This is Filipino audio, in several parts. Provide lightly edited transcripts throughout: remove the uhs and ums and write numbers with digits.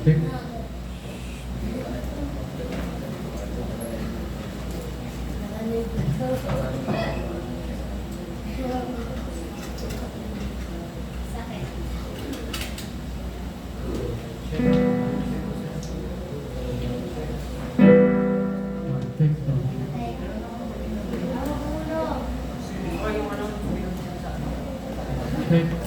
Check. Check. Check.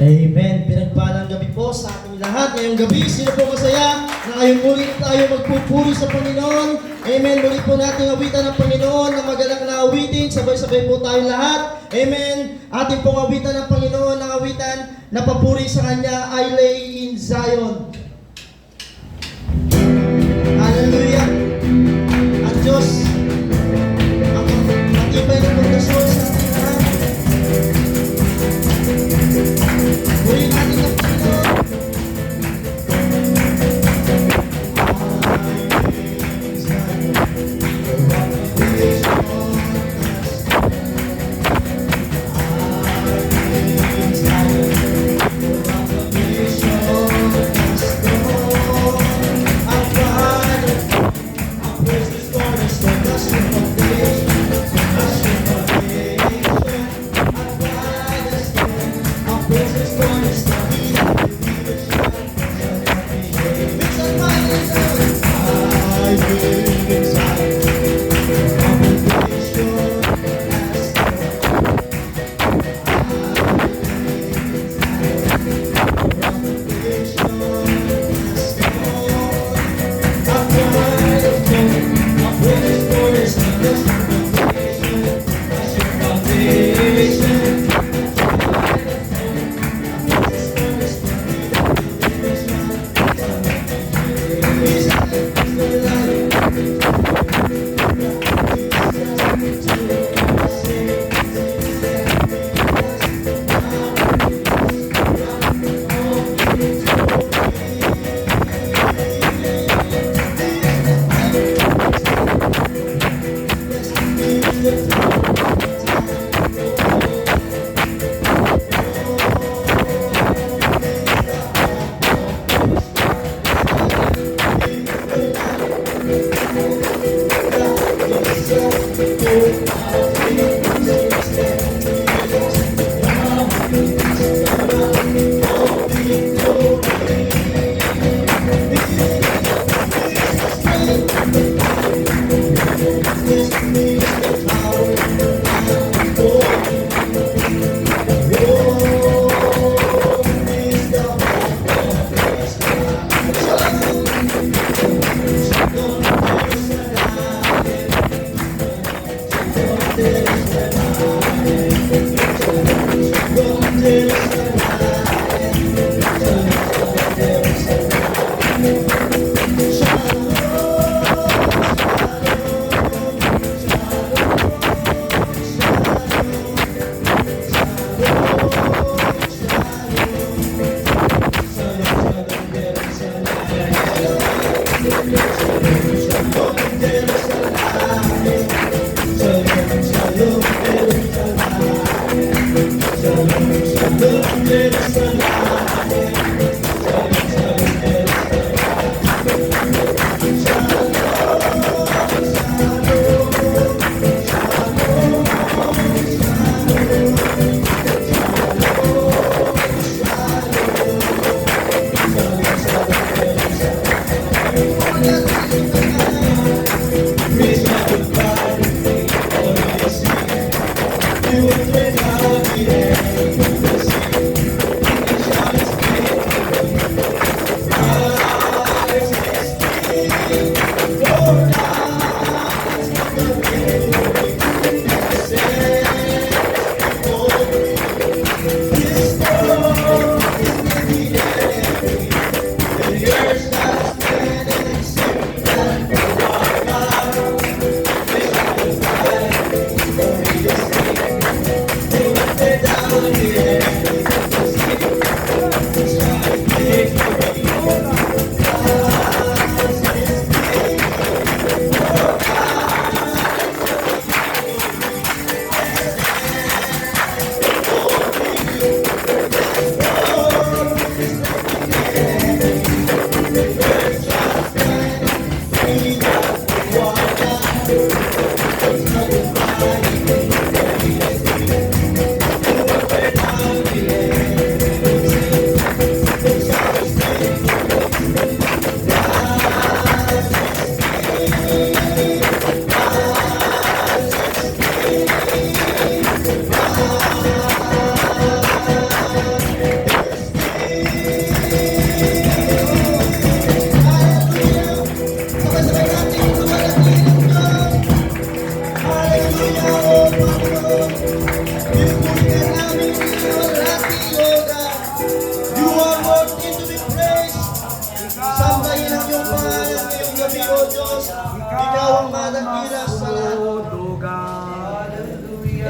Amen. Pinagpalang gabi po sa ating lahat. Ngayong gabi, sino po masaya na ngayon muli tayo magpupuri sa Panginoon? Amen. Muli po nating awitan ng Panginoon na magalak na awitin. Sabay-sabay po tayong lahat. Amen. Ating pong awitan ng Panginoon ng awitan na papuri sa Kanya, I lay in Zion. Hallelujah. Ang Diyos, ang matibay ng pagdasal sa ating lahat. Puri natin ang Panginoon.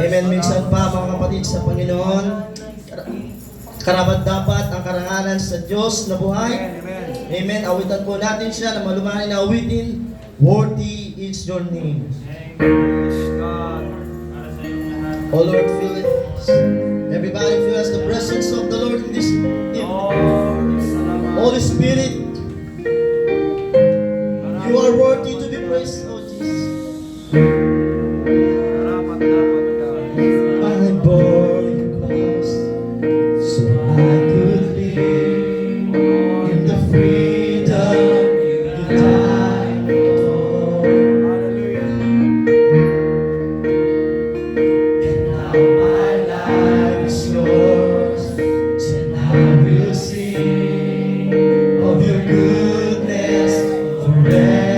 Amen. Minsan pa mga kapatid sa Panginoon, karapat dapat ang karangalan sa Diyos na buhay. Amen. Awitan po natin siya na malumanay na awitin. Worthy is your name. Oh Lord, feel it. Everybody feels the presence of the Lord in this evening. Holy Spirit, you are worthy to be praised, oh Jesus. I bore your cross so I could live in the freedom you died for. And now my life is yours, and I will sing of your goodness forevermore.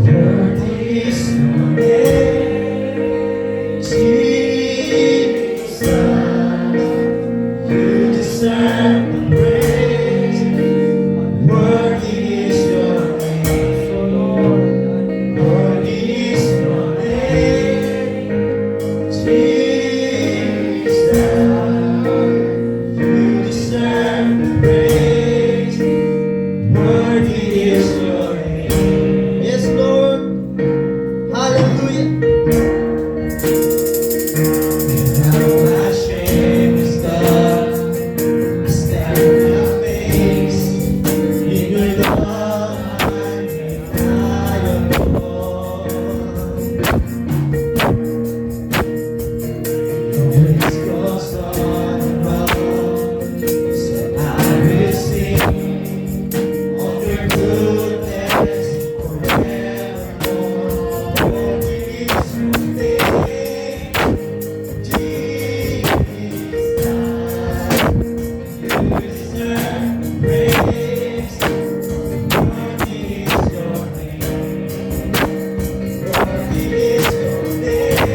Worthy is your name, Jesus. You deserve the praise. Worthy is your name, Lord. Worthy is your name, Jesus. You deserve the praise. Worthy is your name. Yes, Lord. Hallelujah. And now my shame is gone. I stand amazed in your love. I adore. Your grace goes on and on, so I will sing of your goodness forevermore. Worthy is your name, Jesus. You deserve the praise. Worthy is your name. Worthy is your name, Jesus.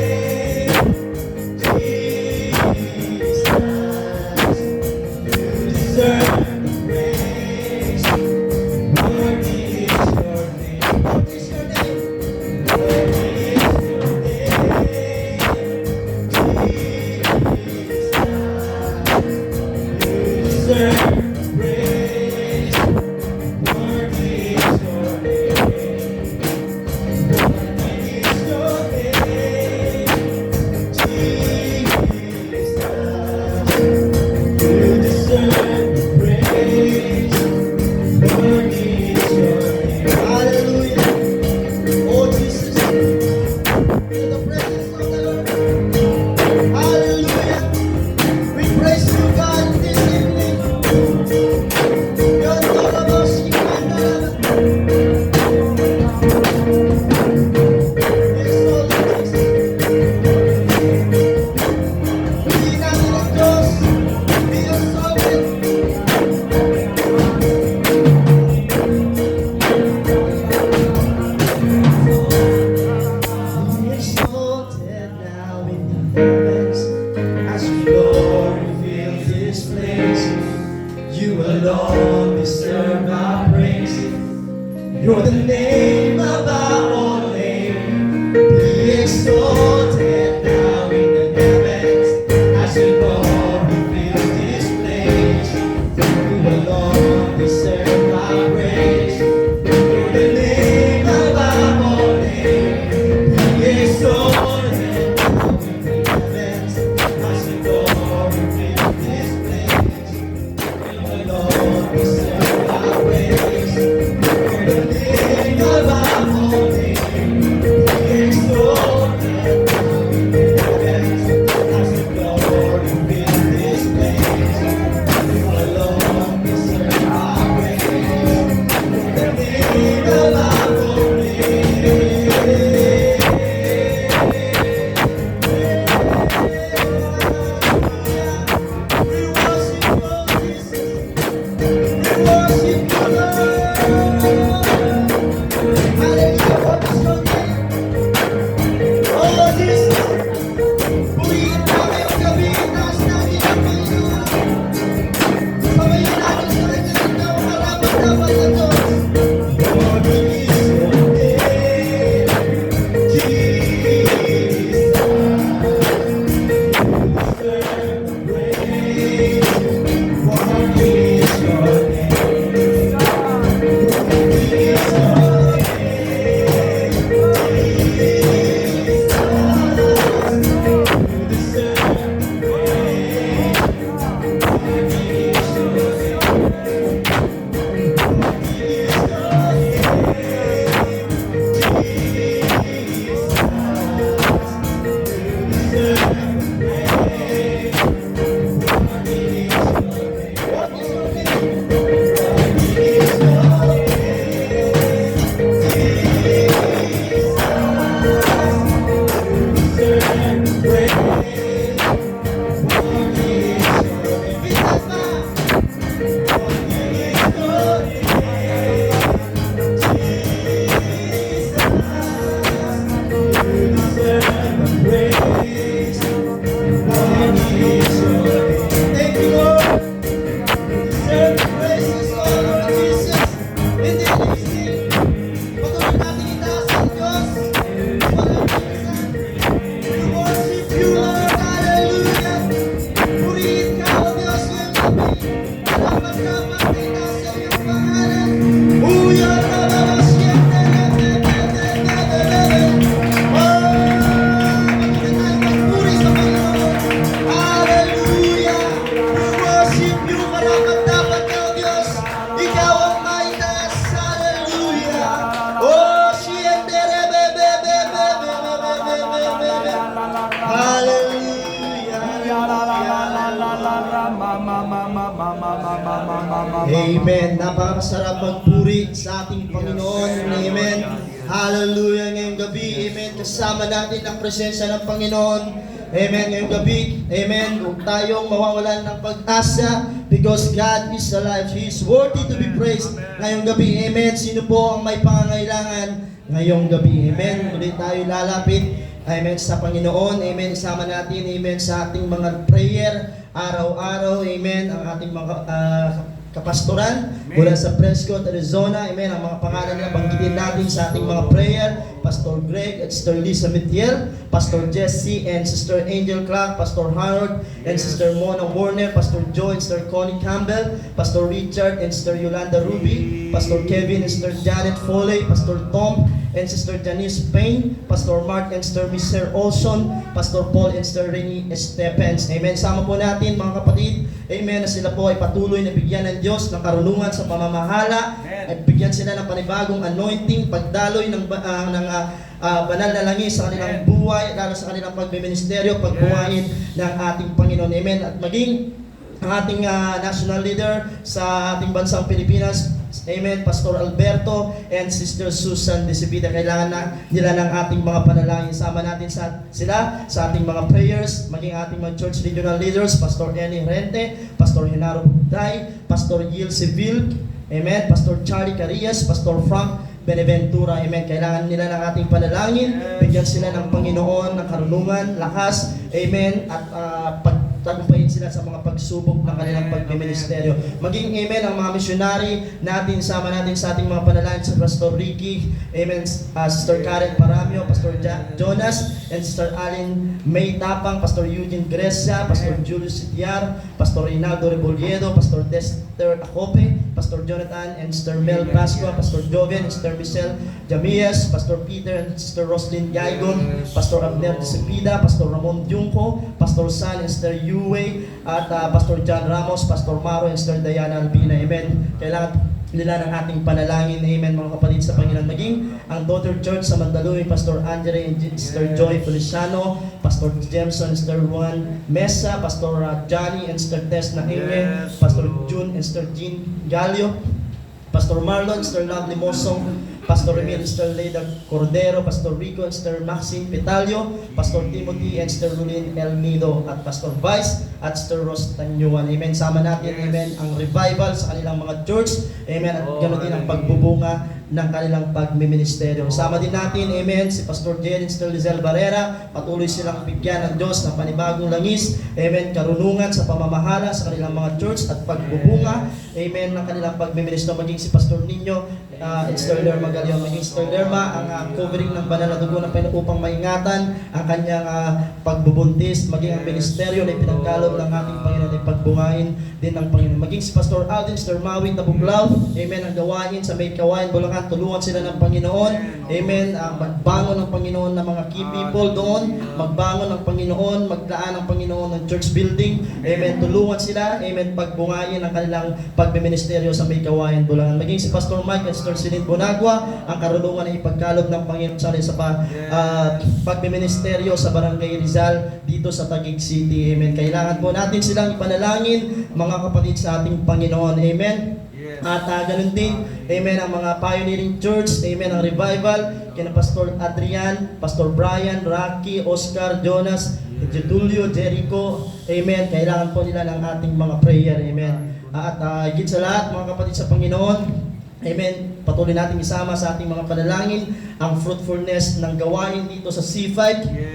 You deserve the praise. Worthy is your name. What is your name? Worthy is your alone deserve our praise. You're the name above all names. Be exalted now in the heavens as your glory fills this place. You alone deserve our praise. You're the name above all names. Be exalted now in the heavens as your glory fills this place. You alone deserve our praise. You're the name Amen. Napakasarap magpuri sa ating Panginoon. Amen. Hallelujah. Ngayong gabi, amen. Kasama natin ang presensya ng Panginoon. Amen. Ngayong gabi, amen. Huwag tayong mawawalan ng pag-asa because God is alive. He is worthy to be praised. Ngayong gabi, amen. Sino po ang may pangangailangan ngayong gabi? Amen. Muli tayo lalapit. Amen sa Panginoon. Amen. Isama natin, amen, sa ating mga prayer araw-araw. Amen. Ang ating mga kapastoran mula sa Prescott, Arizona. Amen. Ang mga pangalan na banggitin natin sa ating mga prayer. Pastor Greg at Sister Lisa Mitiel, Pastor Jesse and Sister Angel Clark, Pastor Harold and Sister Mona Warner, Pastor Joe and Sister Connie Campbell, Pastor Richard and Sister Yolanda Ruby, Pastor Kevin and Sister Janet Foley, Pastor Tom and Sister Janice Payne, Pastor Mark and Sister Mr. Olson, Pastor Paul and Sister Rennie Estepens. Amen. Sama po natin mga kapatid, amen, na sila po ay patuloy na bigyan ng Diyos ng karunungan sa pamamahala at bigyan sila ng panibagong anointing, pagdaloy ng banal na langis sa kanilang buhay, lalo sa kanilang pagmiministeryo, pagbuhayin ng ating Panginoon. Amen. At maging ang ating national leader sa ating bansang Pilipinas, amen, Pastor Alberto and Sister Susan Desibida. Kailangan nila ng ating mga panalangin. Sama natin sila sa ating mga prayers, maging ating mga church regional leaders, Pastor Eni Rente, Pastor Yunaro Bugday, Pastor Gil Seville, amen, Pastor Charlie Carias, Pastor Frank Beneventura. Amen. Kailangan nila ng ating panalangin. Bigyan sila ng Panginoon ng karunungan, lakas. Amen. At pagtagumpayin sila sa mga pagsubok ng kanilang pagmiministeryo. Maging, amen, ang mga missionary natin, sama natin sa ating mga panalangin sa Pastor Ricky, amen, Sister Karen Paramio, Pastor Jonas, and Sister Allen May Tapang, Pastor Eugene Grecia, Pastor Julius Sitiar, Pastor Rinaldo Rebolledo, Pastor Dexter Acope, Pastor Jonathan and Sister Mel Pascua, Pastor Joven and Sister Michelle Jamias, Pastor Peter and Sister Roslyn Gaigon, Pastor Abner Cepida, Pastor Ramon Junco, Pastor San and Sister Yue, at Pastor John Ramos, Pastor Maro and Sister Diana Albina. Amen. Kailangan nila ng ating panalangin. Amen, mga kapatid sa Panginoon. Maging ang Daughter Church sa Mandaluyong, Pastor Angela and Sister Joy Feliciano, Pastor Jameson and Sister Juan Mesa, Pastor Johnny and Sister Tess na Inge, Pastor June and Sister Jean Galio, Pastor Marlon, Sister Lovely Mosong, Pastor Emil, Sister Leda Cordero, Pastor Rico and Sister Maxine Petalio, Pastor Timothy and Sister Lulin Elmido, at Pastor Vice at Sister Rose Tanyuan. Amen. Sama natin, amen, ang revival sa kanilang mga church. Amen. At ganoon din ang pagbubunga ng kanilang pagmiministeryo. Sama din natin, amen, si Pastor Jerry and Sister Lizelle Barrera. Patuloy silang bigyan ng Diyos ng panibagong langis. Amen. Karunungan sa pamamahala sa kanilang mga church at pagbubunga. Amen. Ng kanilang pagmiministeryo. Maging si Pastor Nino and Sister Lerma Galion. Maging Sister Lerma, ang covering ng banal na dugo ng Panginoon upang maingatan ang kanyang pagbubuntis. Maging ang ministeryo na ipinagkaloob ng ating Panginoon ay pagbungain din ng Panginoon. Maging si Pastor Alvin, Sister Mawit Tabuklaw. Amen. Ang gawain sa May Kawayan, Bulacan. Tulungan sila ng Panginoon. Amen. Magbangon ng Panginoon ng mga key people doon. Magbangon ng Panginoon. Maglaan ng Panginoon ng church building. Amen. Tulungan sila. Amen. Pagbungayin ang kanilang pagmiministeryo sa May Kawayan, Bulacan. Maging si Pastor Mike at Sister Celine Bonagua, ang karunungan na ipagkaloob ng Panginoon sa pagmiministeryo sa Barangay Rizal dito sa Taguig City. Amen. Kailangan po natin silang ipanalangin, mga kapatid sa ating Panginoon. Amen. At ganun din, amen, ang mga pioneering church, amen, ang revival, kina Pastor Adrian, Pastor Brian, Rocky, Oscar, Jonas, Getulio, Jericho, amen. Kailangan po nila ng ating mga prayer, amen. At higit sa lahat, mga kapatid sa Panginoon, amen, patuloy natin isama sa ating mga panalangin ang fruitfulness ng gawain dito sa C5,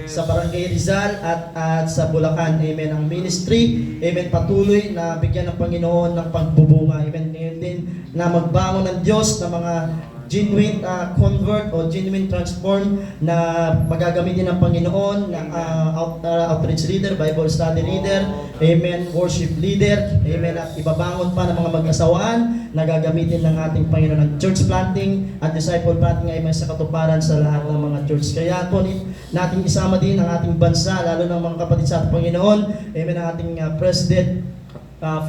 sa Barangay Rizal at sa Bulacan. Amen. Ang ministry, amen, patuloy na bigyan ng Panginoon ng pagbubunga. Amen. Ngayon din na magbangon ng Diyos ng mga genuine convert o genuine transform na magagamitin ng Panginoon ng outreach leader, Bible study leader, amen, worship leader, amen, at ibabangon pa ng mga mag-asawaan na gagamitin ng ating Panginoon ng church planting at disciple planting ay may sa katuparan sa lahat ng mga church. Kaya po natin isama din ang ating bansa, lalo ng mga kapatid sa ating Panginoon, amen, ang ating President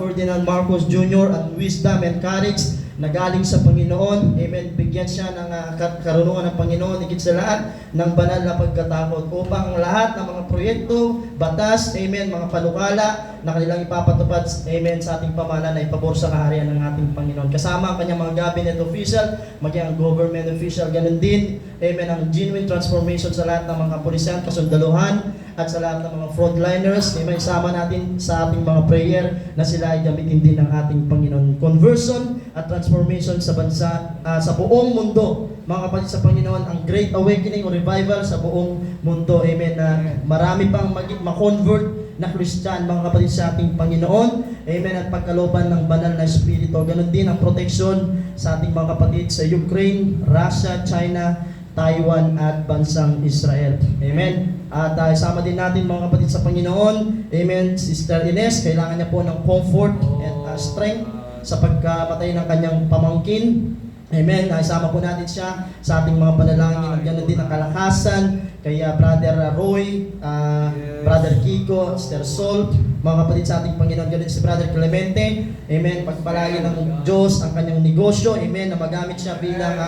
Ferdinand Marcos Jr. at wisdom and courage na galing sa Panginoon. Amen. Bigyan siya ng karunungan ng Panginoon, higit sa lahat ng banal na pagkatakot upang lahat ng mga proyekto, batas, amen, mga panukala na kanilang ipapatupad, amen, sa ating pamahalaan ay pabor sa kaharian ng ating Panginoon. Kasama ang kanyang mga cabinet official, maging ang government official, ganun din, amen, ang genuine transformation sa lahat ng mga kapulisan, kasundaluhan, at sa lahat ng mga frontliners. Amen. Isama natin sa ating mga prayer na sila ay gamitin din ng ating Panginoon. Conversion at transformation sa bansa, sa buong mundo. Mga kapatid sa Panginoon, ang Great Awakening o Revival sa buong mundo. Amen. Na marami pang ma-convert na Christian, mga kapatid sa ating Panginoon. Amen. At pagkalooban ng banal na Espiritu. Ganon din ang protection sa ating mga kapatid sa Ukraine, Russia, China, Taiwan at bansang Israel. Amen. At isama din natin mga kapatid sa Panginoon. Amen. Sister Ines, kailangan niya po ng comfort and strength sa pagkamatay ng kanyang pamangkin. Amen. Isama po natin siya sa ating mga panalangin. Ganoon din ang kalakasan kay Brother Roy, Brother Kiko, Sister Sol, mga kapatid sa ating Panginoon. Ganoon si Brother Clemente. Amen. Pagpalain ng Diyos ang kanyang negosyo. Amen. Na magamit siya bilang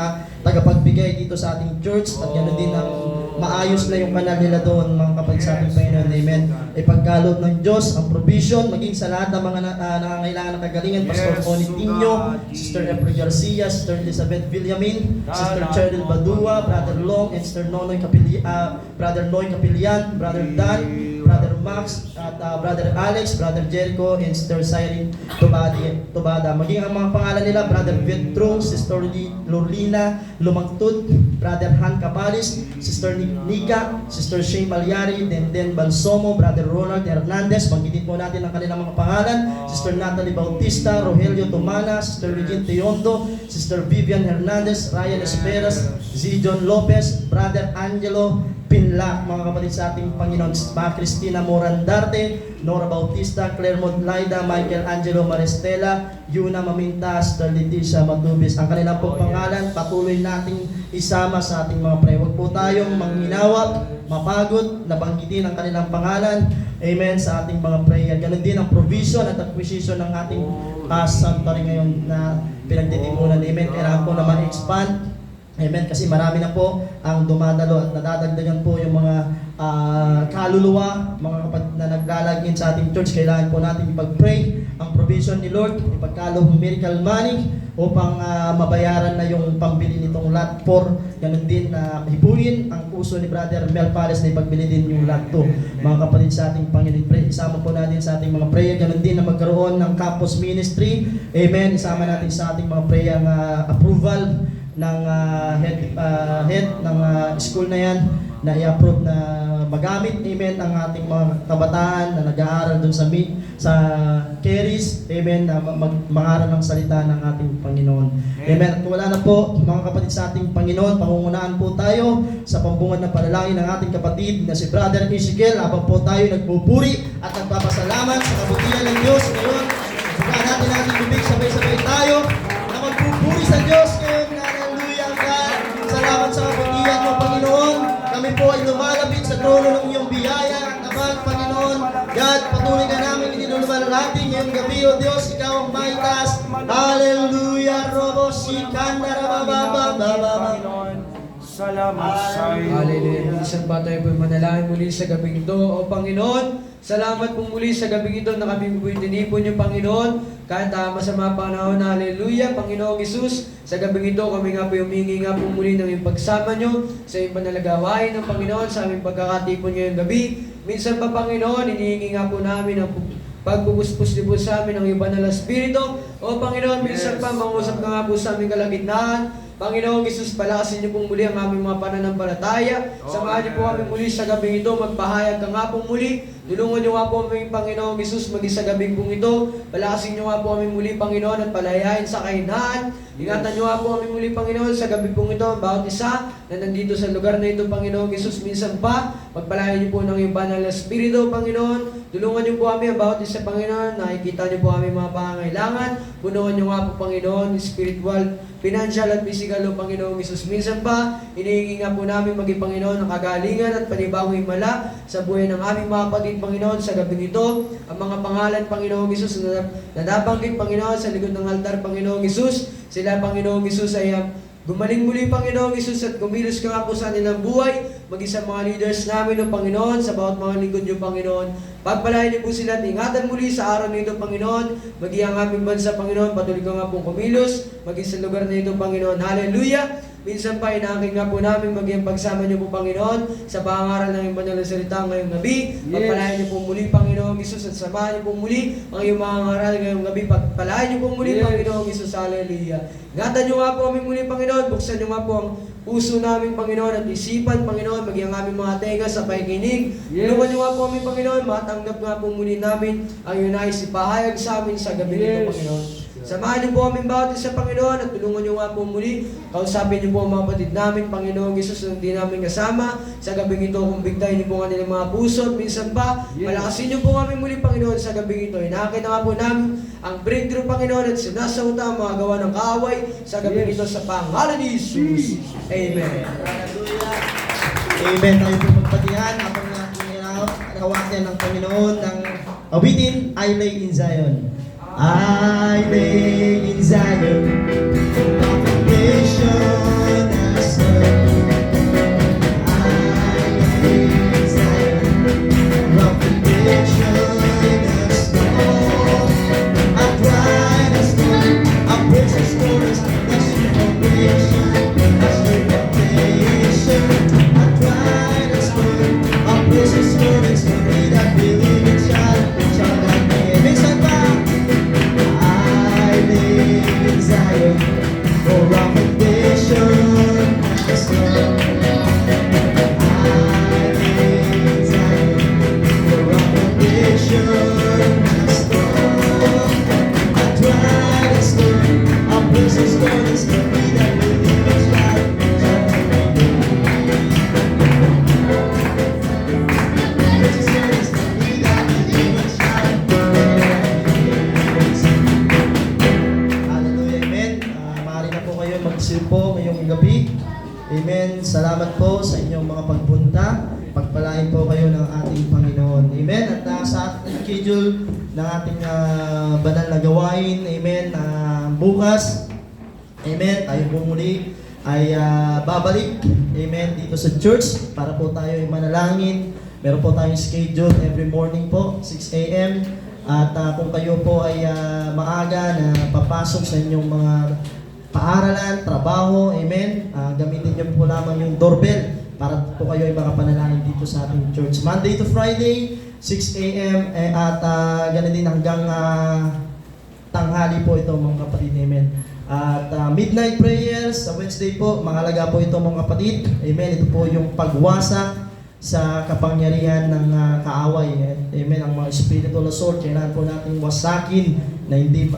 tagapagbigay dito sa ating church. At ganoon din ang maayos na yung kanal nila doon, mga kapatid sa ating Panginoon. Amen. Ipagkaloob ng Diyos ang provision, maging sa lahat ng mga nangangailangan ng kagalingan. Pastor Connie Tinio, Sister Efra Garcia, Sister Elizabeth Villamin, Sister Cheryl Badua, Brother Long, and Sister Brother Noy Capilian, Brother Dan, Brother Max, at Brother Alex, Brother Jericho, and Sister Cyrene Tubada. Maging ang mga pangalan nila, Brother Vietro, Sister Lorlina Lumagtud, Brother Han Capalis, Sister Nika, Sister Shane Malyari, Denden Balsomo, Brother Ronald Hernandez. Banggitin po natin ang kanilang mga pangalan. Sister Natalie Bautista, Rogelio Tumana, Sister Regine Teondo, Sister Vivian Hernandez, Ryan Esperas, Z. John Lopez, Brother Angelo Pinla, mga kapatid sa ating Panginoon, mga Cristina Morandarte, Nora Bautista, Claremont Laida, Michael Angelo Maristela, Yuna Mamintas, Leticia Matubis. Ang kanilang pong pangalan, patuloy nating isama sa ating mga prayer. Huwag po tayong manginawat, mapagod, nabanggitin ang kanilang pangalan. Amen, sa ating mga prayer. Ganon din ang provision at acquisition ng ating sanctuary ngayon na pinagtitipunan. Amen, kailangan po na ma-expand. Amen, kasi marami na po ang dumadalo at nadadagdagan po yung mga kaluluwa, mga kapatid na naglalagin sa ating church. Kailangan po natin ipag-pray ang provision ni Lord, ipagkaloob ng miracle money upang mabayaran na yung pambili nitong lot 4. Ganun din na hipuin ang puso ni Brother Mel Pales na ipagbili din yung lot 2. Mga kapatid sa ating Panginoon, pray. Isama po natin sa ating mga prayer. Ganun din na magkaroon ng campus ministry. Amen. Isama natin sa ating mga prayer ang approval ng head ng school na yan na i-approve na magamit, amen, ang ating mga kabataan na nag-aaral dun sa Keris, amen, na mag-aaral ng salita ng ating Panginoon. Amen. At wala na po, mga kapatid sa ating Panginoon, pangungunahan po tayo sa pambungad ng panalangin ng ating kapatid na si Brother Ezekiel habang po tayo nagpupuri at nagpapasalamat sa kabutihan ng Diyos. Ngayon, bukaan natin ating bibig, sabay-sabay tayo na magpupuri sa Diyos ngayon. Salamat sa kabutihan mo, Panginoon. Kami po ay lumalapit sa trono ng iyong biyaya at abad, Panginoon. God, patuloy ka namin inilulumalati ngayong gabi, O Diyos, ikaw ang maitas. Hallelujah, Robo, Sikanda, Rababababababa. Salamat sa iyo. Hallelujah. Minsan ba tayo po manalangin muli sa gabing ito, O Panginoon? Salamat po muli sa gabing ito na kami po tinipon niyo, Panginoon. Kahit masama panahon, hallelujah, Panginoong Isus. Sa gabing ito, kami nga po humingi nga po muli ng iyong pagsama niyo sa iyong panalagawain ng Panginoon sa aming pagkakatipon ngayong gabi. Minsan pa, Panginoon, hinihingi nga po namin ang pagpupuspos niyo po sa amin ng iyong banal na Espiritu. O Panginoon, minsan pa, mangusap ka nga po sa aming kalagitnaan. Panginoong Isus, palakasin niyo pong muli ang aming mga pananampalataya. Samahan niyo po kami muli sa gabing ito. Magpahayag ka nga po muli. Tulungan niyo nga po kami, Panginoong Isus, maging sa gabing pong ito. Palakasin niyo nga po kami muli, Panginoon, at palayain sa kahinaan. Ingatan niyo nga po kami muli, Panginoon, sa gabing pong ito. Ang bawat isa na nandito sa lugar na ito, Panginoong Isus, minsan pa, Pagpalain niyo po ng iyong banal na Espiritu, Panginoon. Tulungan niyo po kami ang bawat isa, Panginoon. Nakikita niyo po kami mga pangangailangan. Punuan niyo nga po, Panginoon, spiritual, financial at physical, o Panginoon Jesus. Minsan pa, hinihingi nga po namin maging, Panginoon, ng kagalingan at panibagong himala sa buhay ng aming mga kapatid, Panginoon, sa gabing ito. Ang mga pangalan, Panginoon Jesus, na nabanggit, Panginoon, sa likod ng altar, Panginoon Jesus. Sila, Panginoon Jesus, ay gumaling muli, Panginoong Isus, at kumilos ka nga po sa nilang buhay, maging sa mga leaders namin, O Panginoon, sa bawat mga lingkod niyo, Panginoon. Pagpalain niyo po sila at ingatan muli sa araw nito, Panginoon. Maging ang aming bansa, Panginoon, patuloy ka nga pong kumilos, maging sa lugar na ito, Panginoon. Hallelujah! Minsan pa, inaangkin nga po namin maging pagsama niyo po, Panginoon, sa pangaral ng iyong banal na salita ngayong gabi. Pagpalain niyo po muli, Panginoong Isus, at samahan niyo po muli ang iyong mga ngaral ngayong gabi. Pagpalain niyo po muli, Panginoong Isus. Hallelujah! Ingatan niyo nga po kami muli, Panginoon. Buksan niyo nga po ang puso namin, Panginoon, at isipan, Panginoon, maging ang aming mga tenga sa pakikinig. Tulungan niyo nga po kami, Panginoon, matanggap nga po muli namin ang iyong nais ipahayag sa amin sa gabi nito, Panginoon. Samahan niyo po kami bawat isa, Panginoon, at tulungan niyo nga po muli. Kausapin niyo po ang mga kapatid namin, Panginoon Jesus, na hindi namin kasama. Sa gabing ito, kumbigtahin niyo po kanilang mga puso, at minsan pa, palakasin niyo po kami muli, Panginoon, sa gabing ito. Inakit na nga po namin ang breakthrough, Panginoon, at sinasauta ang mga gawa ng kaaway sa gabing ito sa pangalan ni Jesus. Amen. Amen. Tayo po magpatihan habang nahawakan ng Panginoon ng awitin, I Lay in Zion. I lay in Zion, foundation as well. I lay in Zion, foundation as well. I cried as well, I praise His glorious, that's your foundation, that's your foundation. I cried as well, I praise His glorious, he that believes shall not be. Minsan pa, Zion, for our foundation is strong. I lay Zion, for our foundation is strong. I tried and stood, our precious God is the me that believes God. Precious God is the me that believes God. Magsipo ngayong gabi. Amen. Salamat po sa inyong mga pagpunta. Pagpalain po kayo ng ating Panginoon. Amen. At sa ating schedule ng ating banal na gawain. Amen. Bukas. Amen. Tayo po muli ay babalik. Amen. Dito sa church para po tayo ay manalangin. Meron po tayong schedule every morning po, 6 a.m. At kung kayo po ay maaga na papasok sa inyong mga paaralan, trabaho, amen. Gamitin niyo po lamang yung doorbell para po kayo ay makapanalangin dito sa ating church. Monday to Friday, 6 a.m. At ganun din hanggang tanghali po ito mga kapatid, amen. At midnight prayers sa Wednesday po, mahalaga po ito mga kapatid, amen. Ito po yung pagwasak sa kapangyarihan ng kaaway, amen. Ang mga spiritual assault, kailangan po natin wasakin na hindi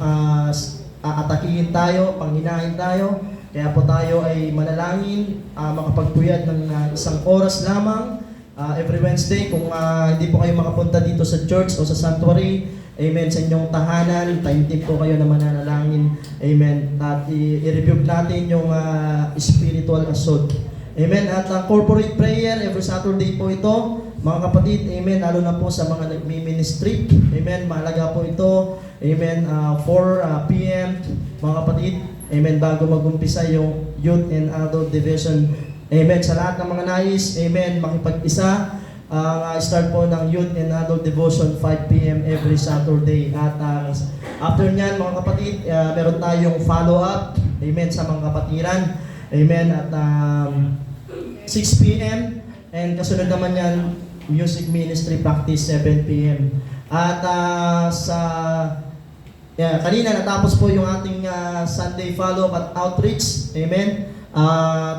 aatakihin tayo, panghinahin tayo. Kaya po tayo ay manalangin, makapagpuyat ng isang oras lamang every Wednesday. Kung hindi po kayo makapunta dito sa church o sa sanctuary, amen, sa inyong tahanan, time po kayo na mananalangin, amen. At i-review natin yung spiritual assault. Amen. At ang corporate prayer, every Saturday po ito, mga kapatid, amen, lalo na po sa mga nagmi-ministry, amen, mahalaga po ito, amen, 4 p.m., mga kapatid, amen, bago mag-umpisa yung Youth and Adult Division, amen, sa lahat ng mga nais, amen, makipag-isa, start po ng Youth and Adult Devotion, 5 p.m. every Saturday, at after nyan, mga kapatid, meron tayong follow-up, amen, sa mga kapatiran, amen, at 6 p.m., and kasunod naman yan, music ministry practice 7 p.m. At kanina natapos po yung ating Sunday follow-up at outreach. Amen.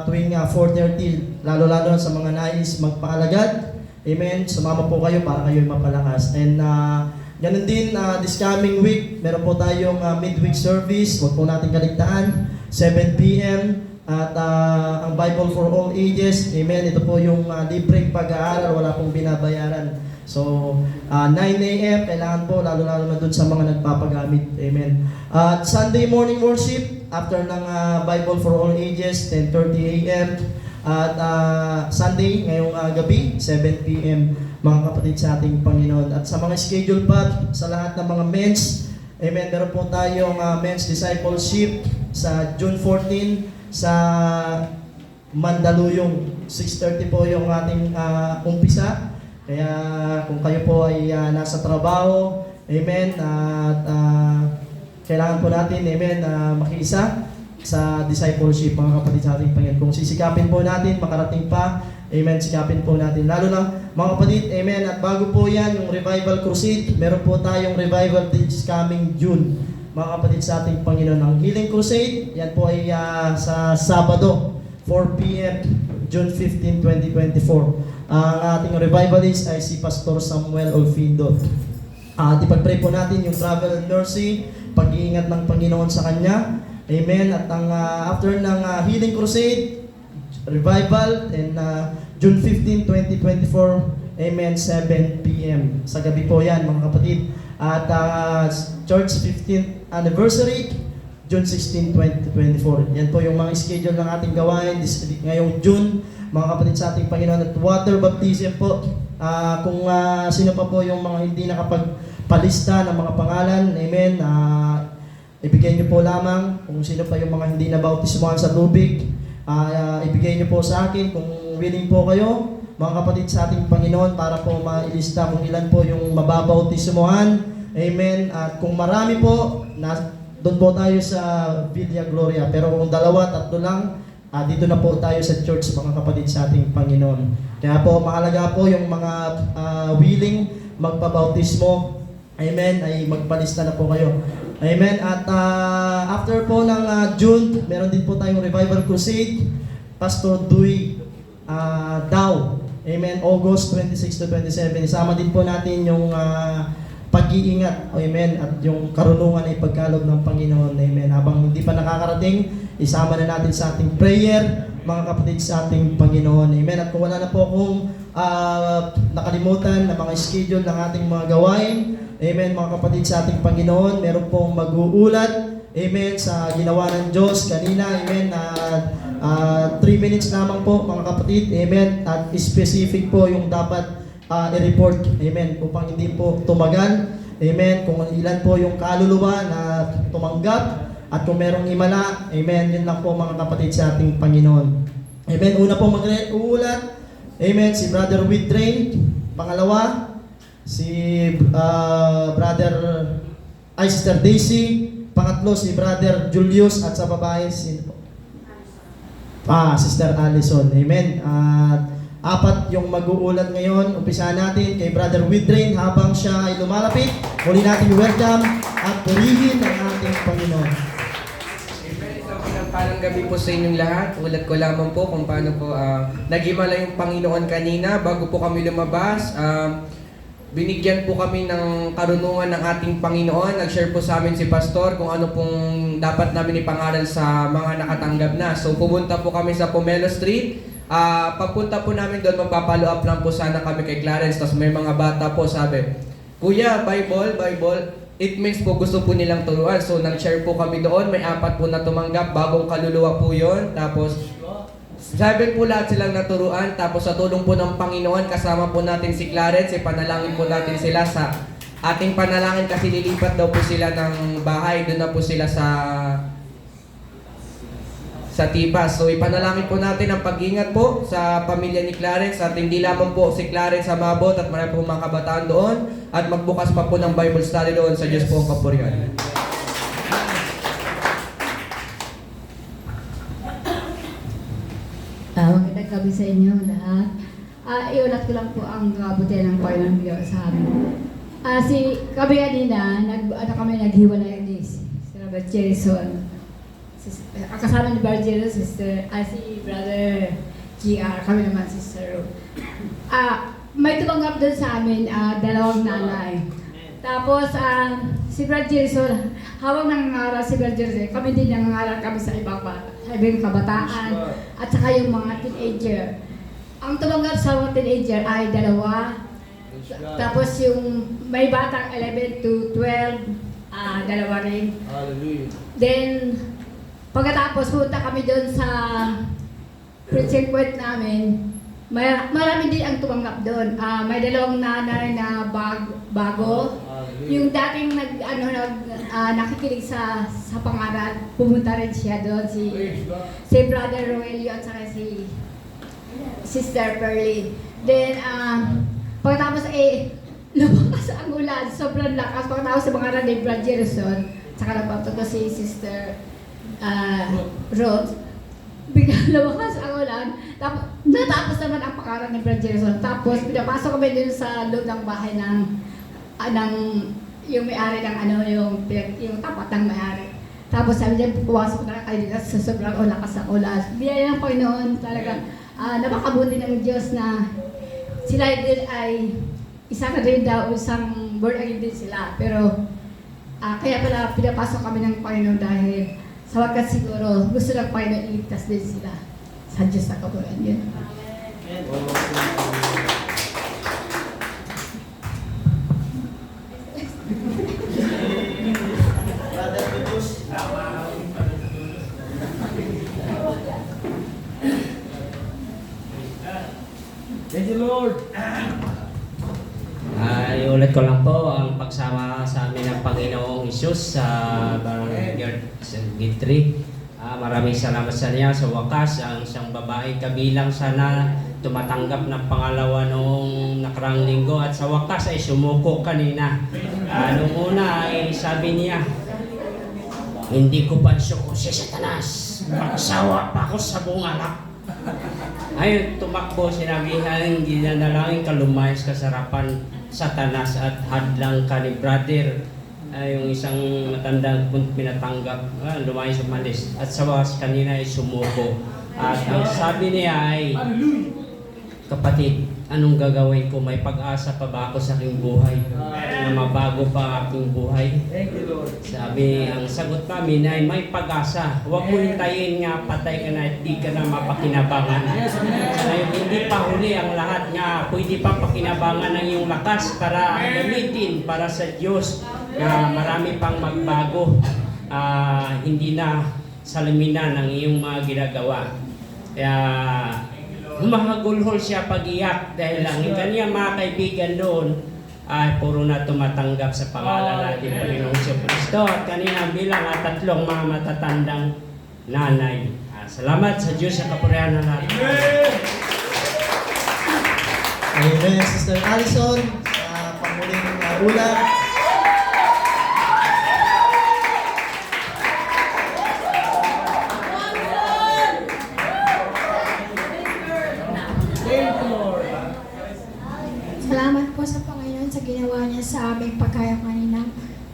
Tuwing 4:30, lalo-lalo sa mga nais magpaalagad. Amen. Sumama po kayo para kayo mapalakas. And ganun din, this coming week, meron po tayong midweek service. Huwag po natin kaligtaan. 7 p.m. At ang Bible for all ages, amen, ito po yung libreng pag-aaral, wala pong binabayaran. So, 9 a.m. kailangan po, lalo-lalo na dun sa mga nagpapagamit. Amen. At Sunday morning worship, after ng Bible for all ages, 10:30 a.m. At Sunday, ngayong gabi, 7 p.m. mga kapatid sa ating Panginoon. At sa mga schedule pa, sa lahat ng mga men's, amen, meron po tayong men's discipleship sa June 14 sa Mandaluyong. 6:30 po yung ating umpisa. Kaya kung kayo po ay nasa trabaho, amen, at kailangan po natin, amen, makiisa sa discipleship mga kapatid sa ating Panginoon. Kung sisikapin po natin, makarating pa, amen, sikapin po natin. Lalo na mga kapatid, amen, at bago po yan, yung Revival Crusade, meron po tayong Revival this coming June, mga kapatid sa ating Panginoon. Ang Healing Crusade, yan po ay sa Sabado, 4 p.m., June 15, 2024. Ang ating revivalist ay si Pastor Samuel Olfindo. At ipag-pray po natin yung travel and mercy, pag-iingat ng Panginoon sa kanya. Amen. At ang after ng Healing Crusade, Revival, and June 15, 2024, amen, 7 p.m. Sa gabi po yan, mga kapatid. At Church 15th Anniversary, June 16, 2024. Yan po yung mga schedule ng ating gawain ngayong June, mga kapatid sa ating Panginoon. At water baptism po, kung sino pa po yung mga hindi nakapagpalista ng mga pangalan, amen, ibigay niyo po lamang. Kung sino pa yung mga hindi nabautismuhan sa tubig, ibigay niyo po sa akin. Kung willing po kayo, mga kapatid sa ating Panginoon, para po mailista kung ilan po yung mababautismuhan, amen. At kung marami po, doon po tayo sa Villa Gloria. Pero kung 2, 3 lang, dito na po tayo sa church, mga kapatid sa ating Panginoon. Kaya po, mahalaga po yung mga willing magpabautismo, amen, ay magpalista na po kayo. Amen. At after po ng June, meron din po tayong Revival Crusade, Pastor Dewey Daw. Amen. August 26 to 27. Isama din po natin yung pag-iingat, amen, at yung karunungan ay pagkaloob ng Panginoon, amen. Habang hindi pa nakakarating, isama na natin sa ating prayer, mga kapatid sa ating Panginoon, amen. At kung wala na po akong nakalimutan na mga schedule ng ating mga gawain, amen, mga kapatid sa ating Panginoon, meron pong mag-uulat, amen, sa ginawa ng Diyos kanina, amen, 3 minutes lamang po, mga kapatid, amen, at specific po yung dapat i-report, amen, upang hindi po tumagal, amen, kung ilan po yung kaluluwa na tumanggap, at kung merong himala, amen, yun lang po mga kapatid sa ating Panginoon. Amen, una po mag-uulat, amen, si Brother Widrain, pangalawa, si Sister Daisy, pangatlo si Brother Julius, at sa babae si Sister Allison, amen. At 4 yung mag-uulat ngayon. Umpisa natin kay Brother Widrain. Habang siya ay lumalapit, muli natin welcome at purihin ang ating Panginoon. Amen. Isang pinagpalang gabi po sa inyong lahat. Ulat ko lamang po kung paano po nag-himala yung Panginoon kanina bago po kami lumabas. Binigyan po kami ng karunungan ng ating Panginoon. Nag-share po sa amin si Pastor kung ano pong dapat namin ipangaral sa mga nakatanggap na. So pumunta po kami sa Pomelo Street. Pagpunta po namin doon, magpapalo up lang po sana kami kay Clarence. Tapos may mga bata po sabi, Kuya, Bible. It means po gusto po nilang turuan. So nag-share po kami doon. May 4 po na tumanggap. Bagong kaluluwa po yon. Tapos 7 po lahat silang naturuan. Tapos sa tulong po ng Panginoon, kasama po natin si Clarence. Ipanalangin po natin sila sa ating panalangin kasi lilipat daw po sila ng bahay. Doon na po sila sa Tipas. So ipanalangin po natin ang pag-ingat po sa pamilya ni Clarence at hindi lamang po si Clarence sa mabot at marami po mga kabataan doon at magbukas pa po ng Bible study doon sa Diyos po ang kapurihan. Magandang gabi sa inyo lahat. Iulat ko lang po ang kabutihan ng Panginoon bigyan sa amin. Kami kanina, kami naghiwalay ni Brother Jason. Kasama ni Brother Jason, si Brother GR, kami naman Sister Ruth. May tumanggap doon sa amin, 2 nanay. Tapos, si Brad Jerison, habang nangangaral si Brad Jerison, kami din nangangaral kami sa ibang bata, sa ibang kabataan, at saka yung mga teenager. Ang tumanggap sa mga teenager ay 2. Tapos yung may batang 11 to 12, 2 rin. Hallelujah. Then, pagkatapos punta kami doon sa preaching point namin, marami din ang tumanggap doon. May 2 nanay na bago. Yung dating nakikinig sa pangaral, pumunta rin siya doon. Si Brother Roelio at saka si Sister Pearlie. Then, pagkatapos lumakas ang ulan, sobrang lakas. Pagkatapos sa pangaral ni Brad Jerison, saka nagpapatuto si Sister Rose, biglang lumakas ang ulan. Natapos naman ang pangaral ni Brad Jerison. Tapos, pinapasok kami dun sa loob ng bahay ng yung may-ari ng yung tapat ng may-ari. Tapos sabi niya, pumasok na kayo dito sa sobrang lakas ng ulan. Biyaya ng Panginoon talaga. Napakabuti ng Diyos na sila din ay isang born again din sila. Pero kaya pala pinapasok kami ng Panginoon dahil sa wakas siguro gusto ng Panginoon iligtas din sila sa Diyos na kabuuan yun. Thank you, Lord. Iulit ko lang po ang pagsama sa amin ng Panginoong Hesus sa Barangay Gitri. Maraming salamat sa niya. Sa wakas, ang isang babae kabilang sana tumatanggap ng pangalawa noong nakarang linggo at sa wakas ay sumuko kanina. Noong una ay sabi niya, hindi ko pa suko si Satanas. Magsawa pa ako sa bungalak. Ayun, tumakbo, sinabihan, ginanalangin ka, lumayas ka sa harapan Satanas at hadlang ka ni brother. Yung isang matandang pinatanggap, lumayas umalis. At sa wakas kanina ay sumuko. At ang sabi niya ay, kapatid, anong gagawin ko? May pag-asa pa ba ako sa aking buhay? Na mabago pa aking buhay? Thank you, Lord. Sabi, ang sagot namin ay may pag-asa. Huwag mo hintayin nga patay ka na at di ka na mapakinabangan. Ngayon, hindi pa huli ang lahat nga. Pwede pa pakinabangan ng iyong lakas para gamitin para sa Diyos na marami pang magbago. Hindi na saliminan ang iyong mga ginagawa. Kaya, humahagulhol siya pag-iyak dahil ang kanyang mga kaibigan doon ay puro na tumatanggap sa pangalan natin Panginoong Kristo at kanina bilang 3 mga matatandang nanay. Salamat sa Diyos sa kapurihan na natin. Amen, Sister Alison, sa panghuling ulat. Salamat po sa Panginoon sa ginawa niya sa aming pagkakaninang.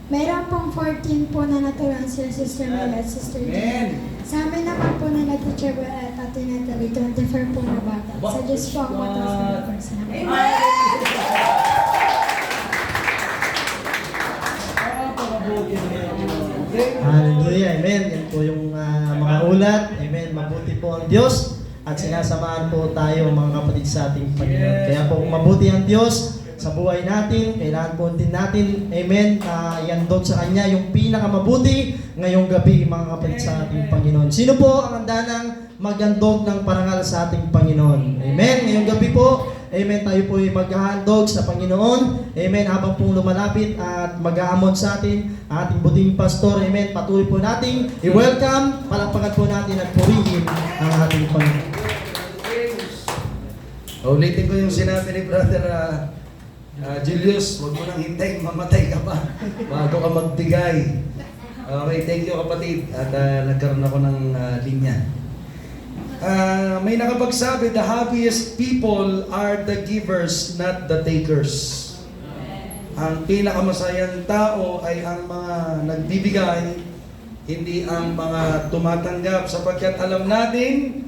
Meron pong 14 po na natulang sila Sister Mel at Sister Jen. Sa amin naman po na Teacher Bel at Ate Natalie, 24 po na bata. Sa Diyos po ang matas na personal. Hallelujah, amen. Yan po yung mga ulat. Amen, mabuti po ang Diyos at sinasamahan po tayo mga kapatid sa ating Panginoon. Kaya po kung mabuti ang Diyos sa buhay natin, kailangan po din natin, amen, iandog sa Kanya yung pinakamabuti ngayong gabi mga kapatid sa ating Panginoon. Sino po ang handa ng magandog ng parangal sa ating Panginoon? Amen, ngayong gabi po, amen, tayo po ay maghahandog sa Panginoon. Amen, habang pong lumalapit at mag-aamon sa atin ating buting pastor. Amen, patuloy po nating i-welcome, palakpakan po natin at purihin ang ating Panginoon. Ulitin ko yung sinabi ni Brother Julius, huwag mo nang hintayin, mamatay ka pa bago ka magbigay. Okay, thank you kapatid. At nagkaroon ako ng linya. May nakapagsabi, the happiest people are the givers, not the takers. Ang pinakamasayang tao ay ang mga nagbibigay, hindi ang mga tumatanggap, sapagkat alam natin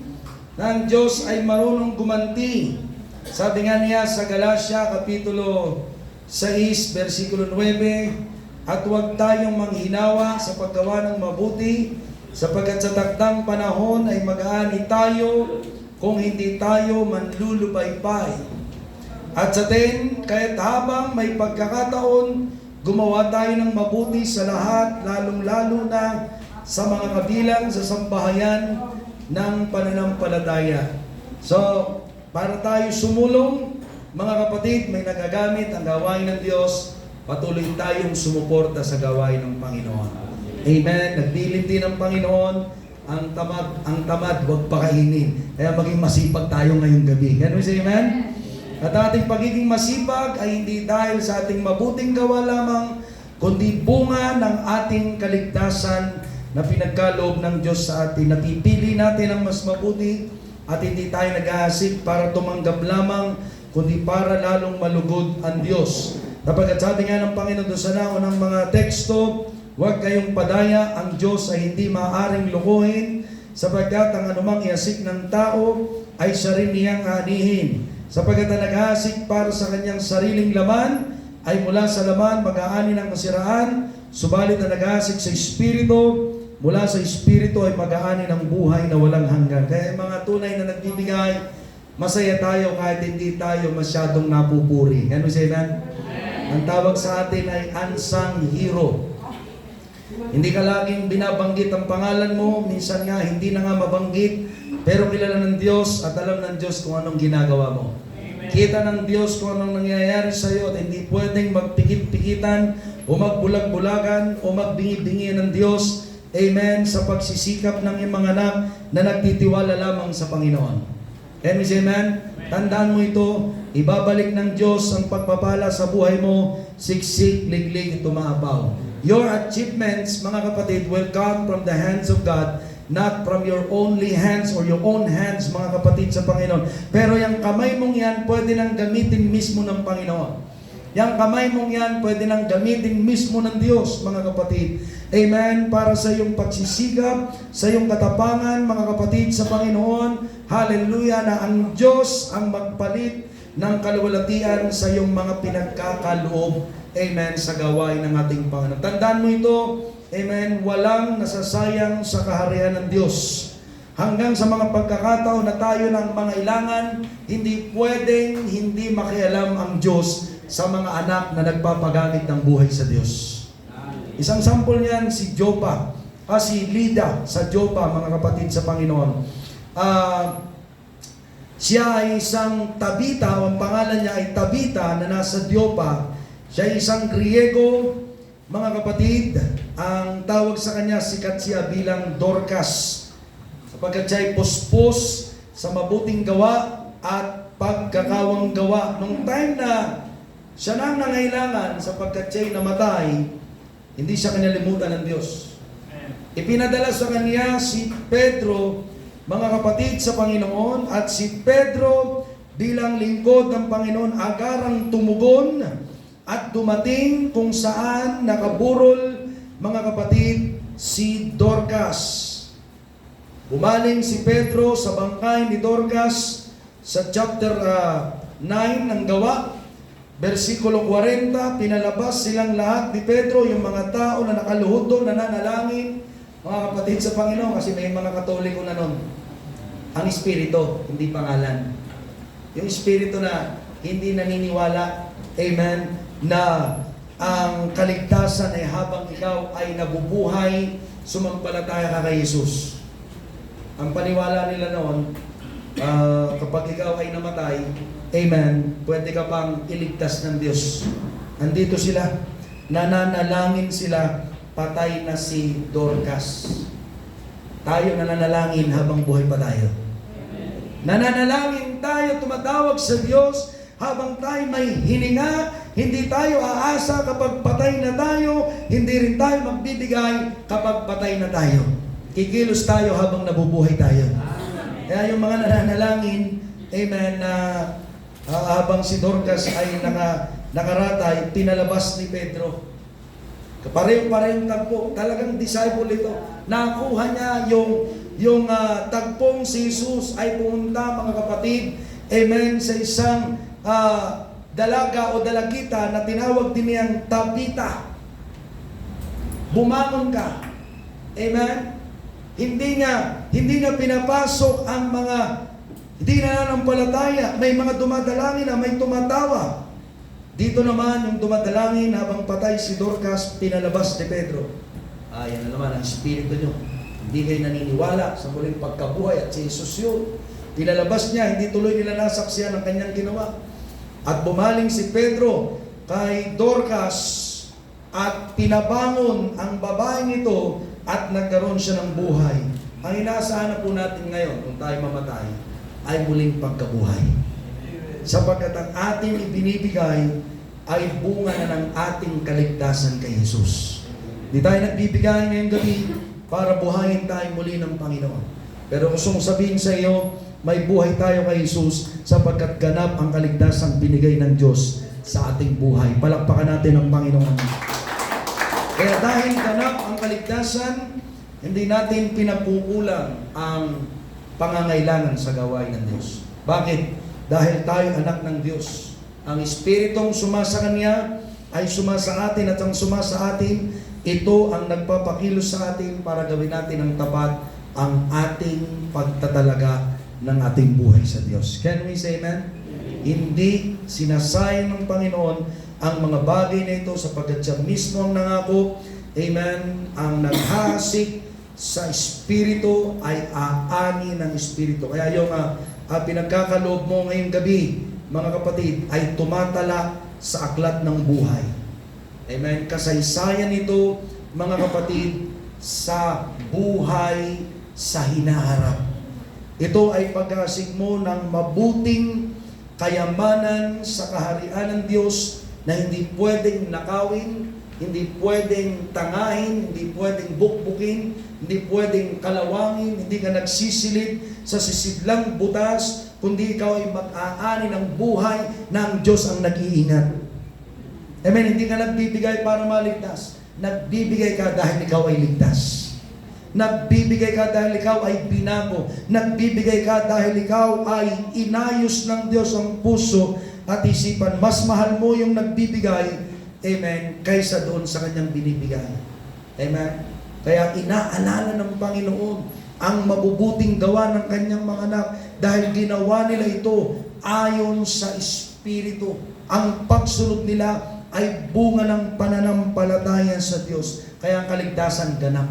na ang Diyos ay marunong gumanti. Sabi nga niya sa Galatia Kapitulo 6, versikulo 9, at huwag tayong manghinawa sa paggawa ng mabuti, sapagkat sa takdang panahon ay mag-aani tayo kung hindi tayo manlulubaypay. At sa 10, kaya't habang may pagkakataon, gumawa tayo ng mabuti sa lahat, lalong-lalo na sa mga kabilang sa sambahayan ng pananampalataya. So, para tayo sumulong, mga kapatid, may nagagamit ang gawain ng Diyos, patuloy tayong sumuporta sa gawain ng Panginoon. Amen. Nagdilim din ng Panginoon, ang tamad, huwag pakainin. Kaya maging masipag tayo ngayong gabi. Ganun siya, amen? At ating pagiging masipag ay hindi dahil sa ating mabuting gawa lamang, kundi bunga ng ating kaligtasan na pinagkaloob ng Diyos sa atin. Napipili natin ang mas mabuti at hindi tayo nag-aasik para tumanggap lamang, kundi para lalong malugod ang Diyos. Kapag sabi nga ng Panginoon doon sa naunang mga teksto, huwag kayong padaya, ang Diyos ay hindi maaaring lukuhin, sapagkat ang anumang iasik ng tao ay siya rin niyang aanihin. Sapagkat ang nag-aasik para sa kanyang sariling laman ay mula sa laman mag-aani ng kasiraan, subalit ang nag-aasik sa Espiritu, mula sa Espiritu ay mag-aani ng buhay na walang hanggan. Kaya mga tunay na nagbibigay, masaya tayo kahit hindi tayo masyadong napupuri. Ano siya, amen? Ang tawag sa atin ay unsung hero. Hindi ka laging binabanggit ang pangalan mo, minsan nga hindi na nga mabanggit, pero kilala ng Diyos at alam ng Diyos kung anong ginagawa mo. Kita ng Diyos kung anong nangyayari sa iyo at hindi pwedeng magpikit-pikitan o magbulag-bulagan o magbingi-bingi ng Diyos. Amen. Sa pagsisikap ng iyong mga anak na nagtitiwala lamang sa Panginoon. Amen. Tandaan mo ito, ibabalik ng Diyos ang pagpapala sa buhay mo, siksik, liglig, tumaabaw. Your achievements, mga kapatid, will come from the hands of God, not from your only hands or your own hands, mga kapatid, sa Panginoon. Pero yung kamay mong yan, pwede nang gamitin mismo ng Panginoon. Yung kamay mong yan, pwede nang gamitin mismo ng Diyos, mga kapatid. Amen. Para sa iyong pagsisigap, sa iyong katapangan, mga kapatid, sa Panginoon. Hallelujah, na ang Diyos ang magpalit ng kaluwalhatian sa iyong mga pinagkakaloob. Amen. Sa gawain ng ating Panginoon. Tandaan mo ito. Amen. Walang nasasayang sa kaharian ng Diyos. Hanggang sa mga pagkakataon na tayo ng mga ilangan, hindi pwedeng hindi makialam ang Diyos sa mga anak na nagpapagamit ng buhay sa Diyos. Isang sample niyan, si Jopa, si Lida sa Jopa, mga kapatid sa Panginoon. Siya ay isang Tabita, ang pangalan niya ay Tabita na nasa Jopa. Siya ay isang Griego, mga kapatid. Ang tawag sa kanya, sikat siya bilang Dorcas. Sapagkat siya ay puspos sa mabuting gawa at pagkakawang gawa. Nung time na siya nang nangailangan sapagkat siya'y namatay, hindi siya kinalimutan ng Diyos. Ipinadala sa kanya si Pedro, mga kapatid sa Panginoon, at si Pedro bilang lingkod ng Panginoon agarang tumugon at dumating kung saan nakaburol, mga kapatid, si Dorcas. Bumaling si Pedro sa bangkay ni Dorcas sa chapter 9 ng Gawa. Versikulo 40, pinalabas silang lahat ni Pedro, yung mga tao na nakaluhod doon, nananalangin, mga kapatid sa Panginoon, kasi may mga Katoliko na nun. Ang Espiritu, hindi pangalan. Yung Espiritu na hindi naniniwala, amen, na ang kaligtasan ay habang ikaw ay nabubuhay, sumampalataya ka kay Jesus. Ang paniwala nila noon, kapag ikaw ay namatay, amen, pwede ka pang iligtas ng Diyos. Andito sila, nananalangin sila, patay na si Dorcas. Tayo nananalangin habang buhay pa tayo. Nananalangin tayo, tumatawag sa Diyos habang tayo may hininga. Hindi tayo aasa kapag patay na tayo, hindi rin tayo magbibigay kapag patay na tayo. Kikilos tayo habang nabubuhay tayo. Kaya yung mga nananalangin, amen, na habang si Dorcas ay nakaratay, pinalabas ni Pedro. Pareho-parehong tagpo, talagang disciple ito. Nakuha niya yung tagpong si Jesus ay pumunta, mga kapatid, amen, sa isang dalaga o dalagita na tinawag din niyang Tabita. Bumangon ka. Amen? Hindi nga pinapasok ang mga hindi nananampalataya. May mga dumadalangin na may tumatawa. Dito naman yung dumadalangin habang patay si Dorcas, pinalabas ni Pedro. Yan na naman ang espiritu nyo. Hindi kayo naniniwala sa muling pagkabuhay at si Jesus yun. Pinalabas niya, hindi tuloy nila nasaksiyan ang kanyang ginawa. At bumaling si Pedro kay Dorcas at pinabangon ang babaeng ito at nagkaroon siya ng buhay. Ang inaasahan na po natin ngayon kung tayo mamatay ay muling pagkabuhay. Sapagkat ang ating ibinibigay ay bunga na ng ating kaligtasan kay Jesus. Di tayo nagbibigay ngayong gabi para buhayin tayo muli ng Panginoon. Pero gusto kong sabihin sa iyo, may buhay tayo kay Jesus sapagkat ganap ang kaligtasang binigay ng Diyos sa ating buhay. Palakpakan natin ang Panginoon. Kaya dahil ganap ang kaligtasan, hindi natin pinapukulang ang pangangailangan sa gawain ng Diyos. Bakit? Dahil tayo anak ng Diyos. Ang Espiritong sumasa Kanya ay sumasa atin at ang sumasa atin, ito ang nagpapakilos sa atin para gawin natin ang tapat ang ating pagtatalaga ng ating buhay sa Diyos. Can we say amen? Hindi sinasayang ng Panginoon ang mga bagay na ito sapagkat siya mismo ang nangako. Amen? Ang naghahasik sa Espiritu ay aani ng Espiritu. Kaya yung pinagkakaloob mo ngayong gabi, mga kapatid, ay tumatala sa aklat ng buhay. Amen? Kasaysayan ito, mga kapatid, sa buhay sa hinaharap. Ito ay paghasik mo ng mabuting kayamanan sa kaharian ng Diyos na hindi pwedeng nakawin, hindi pwedeng tangahin, hindi pwedeng bukbukin, hindi pwedeng kalawangin, hindi ka nagsisilid sa sisidlang butas, kundi ikaw ay mag-aani ng buhay ng Diyos ang nag-iingat. Amen? Hindi ka nagbibigay para maligtas. Nagbibigay ka dahil ikaw ay ligtas. Nagbibigay ka dahil ikaw ay binago. Nagbibigay ka dahil ikaw ay inayos ng Diyos ang puso at isipan. Mas mahal mo yung nagbibigay, amen, kaysa doon sa kanyang binibigay. Amen? Kaya inaalala ng Panginoon ang mabubuting gawa ng kanyang mga anak dahil ginawa nila ito ayon sa Espiritu. Ang pagsunod nila ay bunga ng pananampalataya sa Diyos. Kaya ang kaligtasan ganap.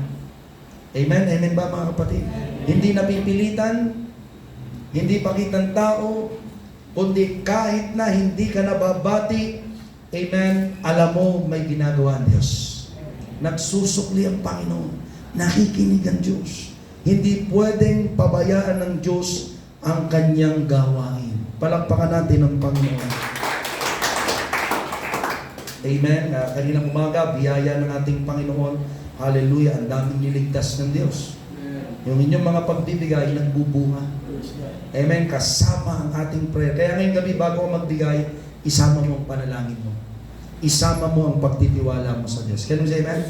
Amen? Amen ba mga kapatid? Hindi napipilitan, hindi pakitang tao, kundi kahit na hindi ka nababati, amen, alam mo may ginagawa ang Diyos. Nagsusukli ang Panginoon, nakikinig ang Diyos. Hindi pwedeng pabayaan ng Diyos ang kanyang gawain. Palakpakan natin ang Panginoon. Amen. Kaninang umaga, biyaya ng ating Panginoon. Hallelujah, ang daming niligtas ng Diyos. Yung inyong mga pagbibigay, nagbubunga. Amen, kasama ang ating prayer. Kaya ngayong gabi, bago ka magbigay, isama mo ang panalangin mo. Isama mo ang pagtitiwala mo sa Diyos. Can you say amen?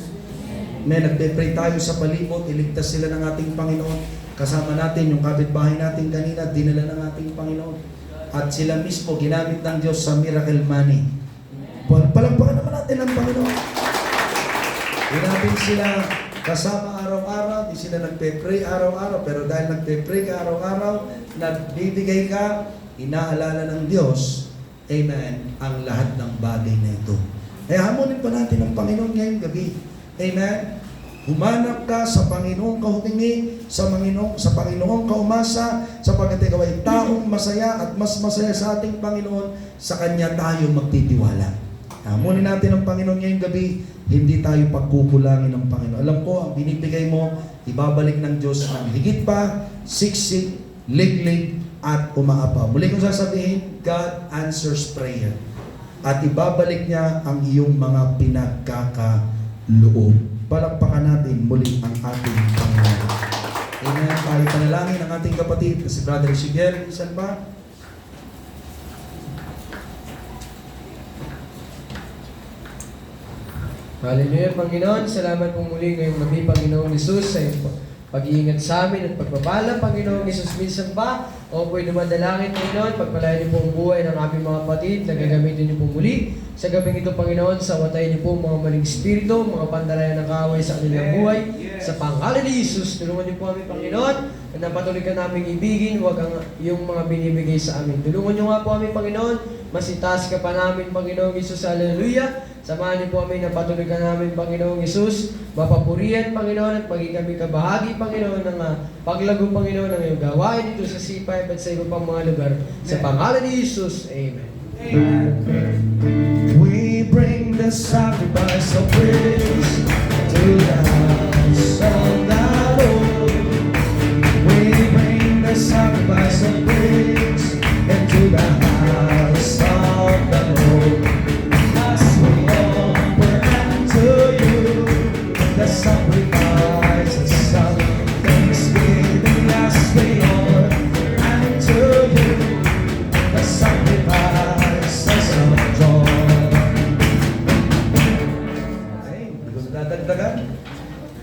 Amen, nagpe-pray tayo sa palibot, iligtas sila ng ating Panginoon. Kasama natin yung kapitbahay natin kanina, dinala ng ating Panginoon. At sila mismo, ginamit ng Diyos sa miracle money. Palakpakan naman natin ang Panginoon. Hindi natin sila kasama araw-araw, di sila nagpe-pray araw-araw, pero dahil nagpe-pray ka araw-araw, nagbibigay ka, inaalala ng Diyos, amen, ang lahat ng bagay na ito. Kaya hamunin pa natin ang Panginoon ngayong gabi. Amen? Humanap ka sa Panginoong kahumingi, sa Panginoong kaumasa, sapagkat ikaw ay taong masaya at mas masaya sa ating Panginoon, sa Kanya tayo magtitiwala. Hamunin natin ang Panginoon ngayong gabi, hindi tayo pagkukulangin ng Panginoon. Alam ko, ang binibigay mo, ibabalik ng Diyos ang higit pa, siksik, liglig, at umaapaw. Muli kong sasabihin, God answers prayer. At ibabalik niya ang iyong mga pinagkakaloob. Palakpakan natin muli ang ating Panginoon. Amen. Tayo panalangin ang ating kapatid, si Brother Shiger. Isan pa? Hallelujah, Panginoon. Salamat po muli ngayong gabi, Panginoong Jesus, sa iyong pag-iingat sa amin at pagpapala, Panginoong Jesus. Minsan pa, o pwede manalangin, Panginoon, pagpalain niyo po ang buhay ng aming mga kapatid na gagamitin niyo po muli sa gabing ito, Panginoon, sa watay niyo po mga maling espiritu, mga pandalayan ng kaaway sa kanilang buhay. Sa pangalan ni Jesus, tulungan niyo po kami, Panginoon, na patuloy ka naming ibigin, huwag ang yung mga binibigay sa amin. Tulungan niyo nga po kami, Panginoon, masitaas ka pa namin, Panginoong Jesus, hallelujah. Samahan niyo po kami na patuloy ka namin, Panginoong Jesus, mapapurihan, Panginoon, at maging kami kabahagi, Panginoon, ng paglago, Panginoon, ng iyong gawain dito sa C5 at sa iba pang mga lugar. Sa pangalan ni Jesus, Amen. We bring the sacrifice of praise to the house of the Lord. We bring the sacrifice of praise into the house of the Lord. As we offer unto you the sacrifices of thanksgiving, as we offer unto you the sacrifices of joy. Okay, hindi ko nadadagdagan.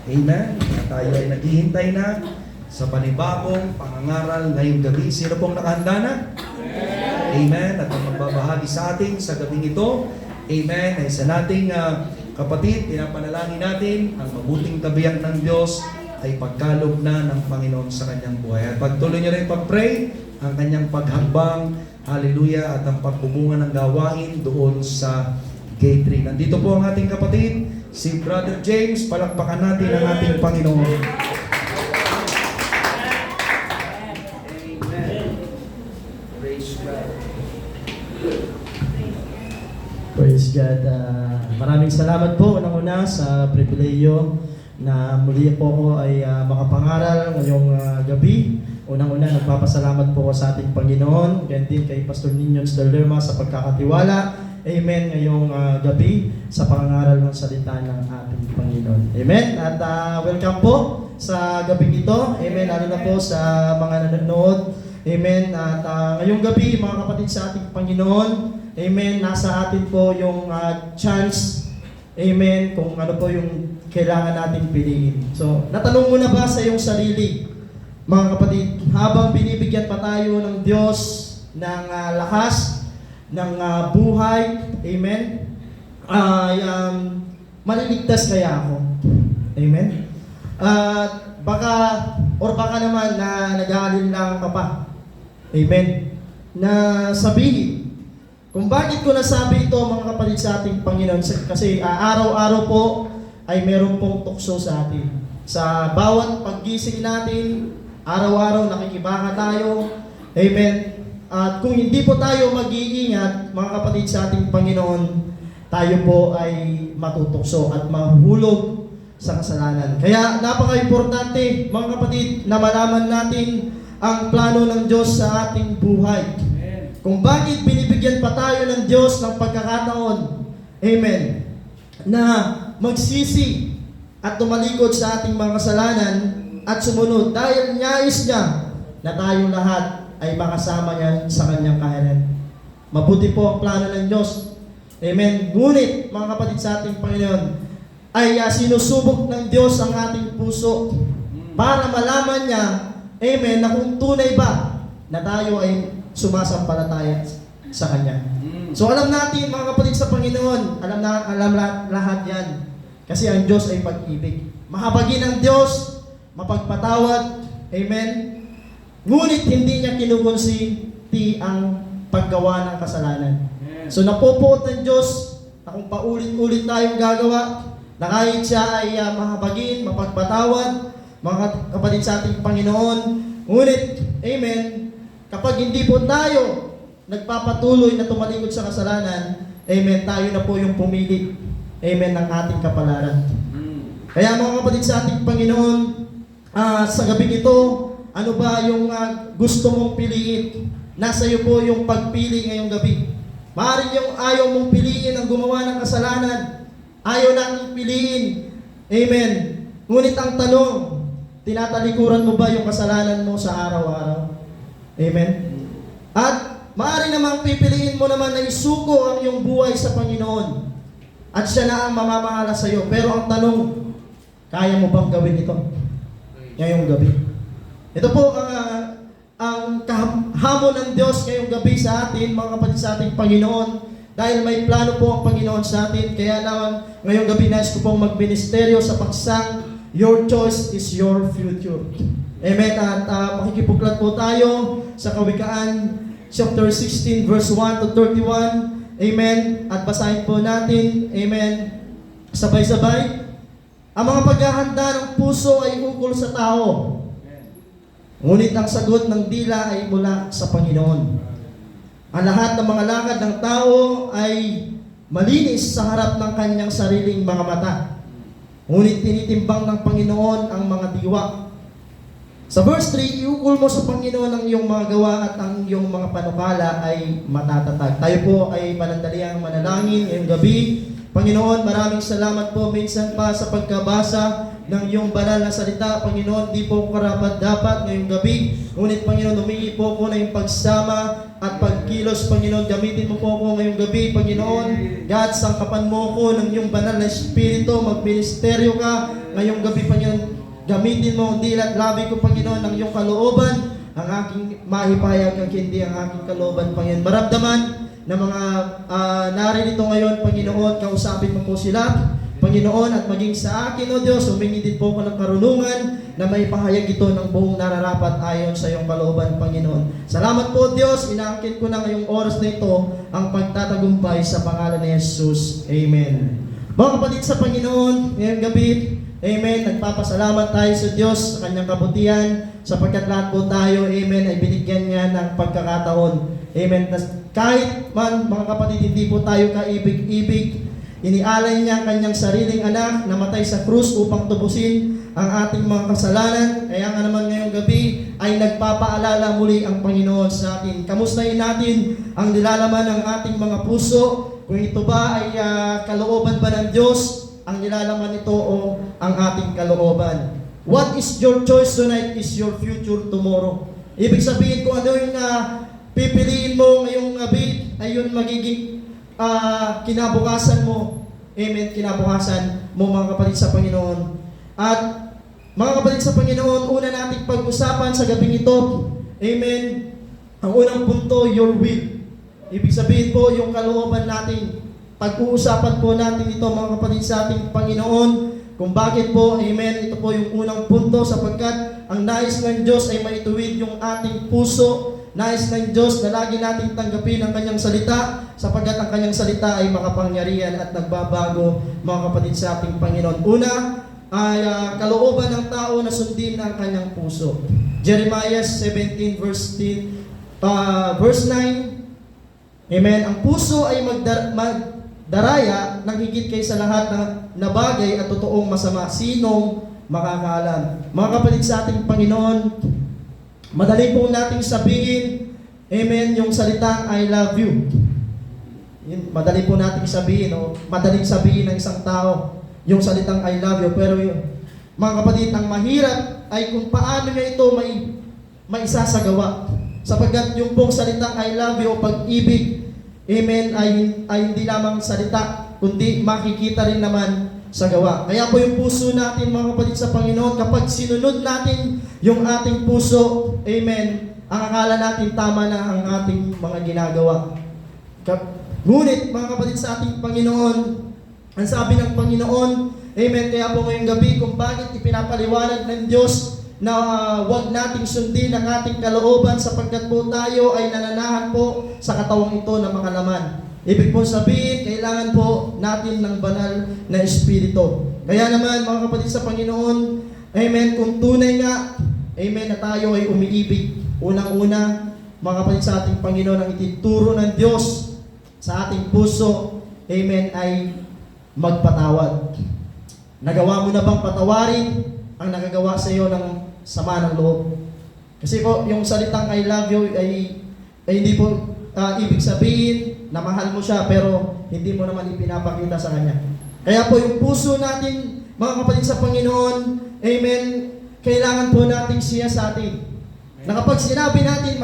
Amen. Tayo ay naghihintay na sa panibagong pangangaral ngayong gabi. Sino pong nakahanda na? Amen. At ang magbabahagi sa atin sa gabing ito, amen, ay sa nating kapatid, pinapanalangin natin ang mabuting kabiyak ng Diyos ay pagkaloob na ng Panginoon sa kanyang buhay. At pagtuloy niyo rin pag-pray ang kanyang paghambang, hallelujah, at ang pagbubunga ng gawain doon sa Gate 3. Nandito po ang ating kapatid, si Brother James. Palakpakan natin ang ating Panginoon. Praise God. Maraming salamat po unang-una sa pribileyo na muli po ako ay makapangaral ngayong gabi. Unang-una, nagpapasalamat po ako sa ating Panginoon, ganyan din kay Pastor Ninion Sterlerma sa pagkakatiwala. Amen. Ngayong gabi sa pangaral ng salita ng ating Panginoon. Amen. At welcome po sa gabing ito. Amen. Lalo na po sa mga nanonood. Amen. At ngayong gabi, mga kapatid sa ating Panginoon, amen, nasa atin po yung chance, amen, kung ano po yung kailangan natin piliin. So, natanong mo na ba sa iyong sarili, mga kapatid, habang binibigyan pa tayo ng Diyos ng lakas, ng buhay, amen, ay maliligtas kaya ako? Amen? Baka naman na nag-aalinlangan ka pa. Amen? Na sabihin, kung bakit ko nasabi ito, mga kapatid sa ating Panginoon, kasi araw-araw po ay meron pong tukso sa atin. Sa bawat paggising natin, araw-araw nakikibaka tayo. Amen? At kung hindi po tayo mag-iingat, mga kapatid sa ating Panginoon, tayo po ay matutukso at mahulog sa kasalanan. Kaya napaka-importante, mga kapatid, na malaman natin ang plano ng Diyos sa ating buhay. Kung bakit binibigyan pa tayo ng Diyos ng pagkakataon, amen, na magsisi at tumalikod sa ating mga kasalanan at sumunod dahil nais niya na tayong lahat ay makasama niya sa kanyang kaharian. Mabuti po ang plano ng Diyos. Amen. Ngunit, mga kapatid sa ating Panginoon, ay sinusubok ng Diyos ang ating puso para malaman niya, amen, na kung tunay ba na tayo ay sumasampalataya sa Kanya. So alam natin, mga kapatid sa Panginoon, alam lahat yan. Kasi ang Diyos ay pag-ibig. Mahabagin ang Diyos, mapagpatawad, amen. Ngunit hindi niya kinukonsinti ang paggawa ng kasalanan. So napupuot ng Diyos na kung paulit-ulit tayong gagawa, na kahit siya ay mahabagin, mapagpatawad, mga kapatid sa ating Panginoon, ngunit, amen, kapag hindi po tayo nagpapatuloy na tumalikod sa kasalanan, amen, tayo na po yung pumili, amen, ng ating kapalaran. Kaya mga kapatid sa ating Panginoon, sa gabing ito, ano ba yung gusto mong piliin? Nasa iyo po yung pagpili ngayong gabi. Maaaring yung ayaw mong piliin ang gumawa ng kasalanan. Ayaw natin piliin. Amen. Ngunit ang tanong, tinatalikuran mo ba yung kasalanan mo sa araw-araw? Amen. At maaari namang pipiliin mo naman na isuko ang iyong buhay sa Panginoon. At siya na ang mamamahala sa iyo. Pero ang tanong, kaya mo bang gawin ito ngayong gabi? Ito po ang hamon ng Diyos ngayong gabi sa atin, mga kapatid, sa ating Panginoon. Dahil may plano po ang Panginoon sa atin, kaya naman ngayong gabi nais ko pong magministeryo sa paksang Your Choice is Your Future. Amen. At makikipuglat po tayo sa Kawikaan chapter 16 verse 1 to 31. Amen. At basahin po natin. Amen. Sabay-sabay. Ang mga paghahanda ng puso ay ukol sa tao. Ngunit ang sagot ng dila ay mula sa Panginoon. Ang lahat ng mga lakad ng tao ay malinis sa harap ng kanyang sariling mga mata. Ngunit tinitimbang ng Panginoon ang mga diwa. Sa verse 3, iukol mo sa Panginoon ang iyong mga gawa at ang iyong mga panukala ay matatatag. Tayo po ay panandaliang manalangin ngayong gabi. Panginoon, maraming salamat po minsan pa sa pagkabasa ng iyong banal na salita. Panginoon, di po karapat-dapat ngayong gabi. Ngunit Panginoon, humingi po ko na yung pagsama at pagkilos. Panginoon, gamitin mo po ko ngayong gabi. Panginoon, God, sangkapan mo ko ng iyong banal na espiritu. Magministeryo ka ngayong gabi, Panginoon. Gamitin mo ang dilat labi ko, Panginoon, ng iyong kalooban. Ang aking mahipayag ang hindi ang aking kalooban, Panginoon. Maramdaman na mga naririto ngayon, Panginoon, kausapin mo po sila, Panginoon, at maging sa akin, O Diyos, humingi din po ko ng karunungan na may pahayag ito ng buong nararapat ayon sa iyong kalooban, Panginoon. Salamat po, Diyos, inaangkin ko na ngayong oras na ito ang pagtatagumpay sa pangalan ni Jesus. Amen. Mga kapatid sa Panginoon, ngayong gabi, Amen, nagpapasalamat tayo sa Diyos sa kanyang kabutihan, sapagkat lahat po tayo, Amen, ay binigyan niya ng pagkakataon. Amen. Kahit man, mga kapatid, hindi po tayo kaibig-ibig, inialay niya ang kanyang sariling anak na matay sa krus upang tubusin ang ating mga kasalanan. Kaya nga naman ngayong gabi ay nagpapaalala muli ang Panginoon sa atin. Kamustahin natin ang nilalaman ng ating mga puso, kung ito ba ay kalooban ba ng Diyos, ang nilalaman nito o ang ating kalooban. What is your choice tonight is your future tomorrow. Ibig sabihin kung ano yung pipiliin mo ngayong gabi ay yun magiging kinabukasan mo. Amen, kinabukasan mo, mga kapatid sa Panginoon. At mga kapatid sa Panginoon, una nating pag-usapan sa gabing ito, amen, ang unang punto, your will. Ibig sabihin po yung kalooban natin. Pag-uusapan po natin ito, mga kapatid, sa ating Panginoon, kung bakit po, amen, ito po yung unang punto, sapagkat ang nais ng Diyos ay maituwid yung ating puso. Nais ng Diyos na lagi nating tanggapin ang kanyang salita, sapagkat ang kanyang salita ay makapangyarihan at nagbabago, mga kapatid, sa ating Panginoon. Una ay kalooban ng tao na sundin ang kanyang puso. Jeremiah 17 verse 9. Amen. Ang puso ay magdaraya ng higit kaysa lahat na bagay at totoong masama. Sinong makakaalam? Mga kapatid sa ating Panginoon, madali po nating sabihin, amen, yung salitang I love you. Yun, madali po nating sabihin, madaling sabihin ng isang tao yung salitang I love you. Pero yun, mga kapatid, ang mahirap ay kung paano niya ito may isasagawa. Sapagkat yung pong salitang I love you o pag-ibig, amen, ay hindi lamang salita, kundi makikita rin naman sa gawa. Kaya po yung puso natin, mga kapatid sa Panginoon, kapag sinunod natin yung ating puso, amen, ang akala natin tama na ang ating mga ginagawa. Ngunit, mga kapatid sa ating Panginoon, ang sabi ng Panginoon, amen, kaya po ngayong gabi kung bakit ipinapaliwanag ng Diyos na wag nating sundin ang ating kalooban, sapagkat po tayo ay nananahan po sa katawang ito na mga laman. Ibig po sabihin, kailangan po natin ng banal na espiritu. Kaya naman, mga kapatid sa Panginoon, amen, kung tunay nga, amen, na tayo ay umiibig, unang-una, mga kapatid sa ating Panginoon, ang ituturo ng Diyos sa ating puso, amen, ay magpatawad. Nagawa mo na bang patawarin ang nakagawa sa iyo ng sama ng loob? Kasi po, yung salitang I love you ay hindi po ibig sabihin na mahal mo siya, pero hindi mo naman ipinapakita sa kanya. Kaya po yung puso natin, mga kapatid sa Panginoon, amen, kailangan po natin siya sa atin. Na kapag sinabi natin,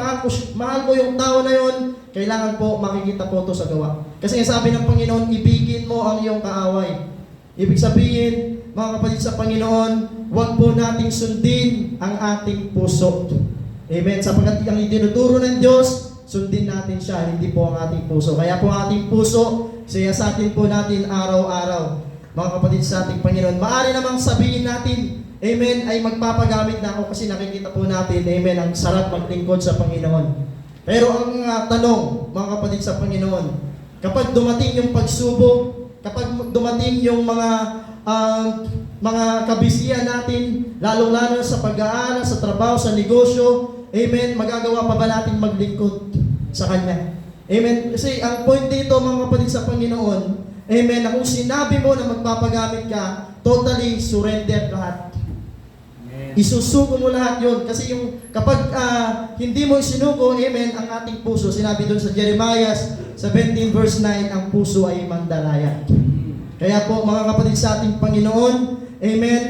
mahal ko yung tao na yon, kailangan po makikita po ito sa gawa. Kasi sabi ng Panginoon, ibigin mo ang iyong kaaway. Ibig sabihin, mga kapatid sa Panginoon, huwag po nating sundin ang ating puso. Amen. Sapagkat ang itinuturo ng Diyos, sundin natin siya, hindi po ang ating puso. Kaya po ang ating puso, siyasatin po natin araw-araw. Mga kapatid sa ating Panginoon, maaari namang sabihin natin, amen, ay magpapagamit na ako kasi nakikita po natin, amen, ang sarap maglingkod sa Panginoon. Pero ang tanong, mga kapatid sa Panginoon, kapag dumating yung pagsubok, kapag dumating yung mga kabisihan natin, lalong-lalo sa pag-aaral, sa trabaho, sa negosyo, amen, magagawa pa ba natin maglingkod sa Kanya? Amen. Kasi ang point dito, mga kapatid sa Panginoon, amen, na kung sinabi mo na magpapagamit ka, totally surrender lahat. Isusuko mo lahat yon. Kasi yung kapag hindi mo isinuko, amen, ang ating puso, sinabi doon sa Jeremiah 17 verse 9, ang puso ay mandalaya. Kaya po, mga kapatid sa ating Panginoon, amen,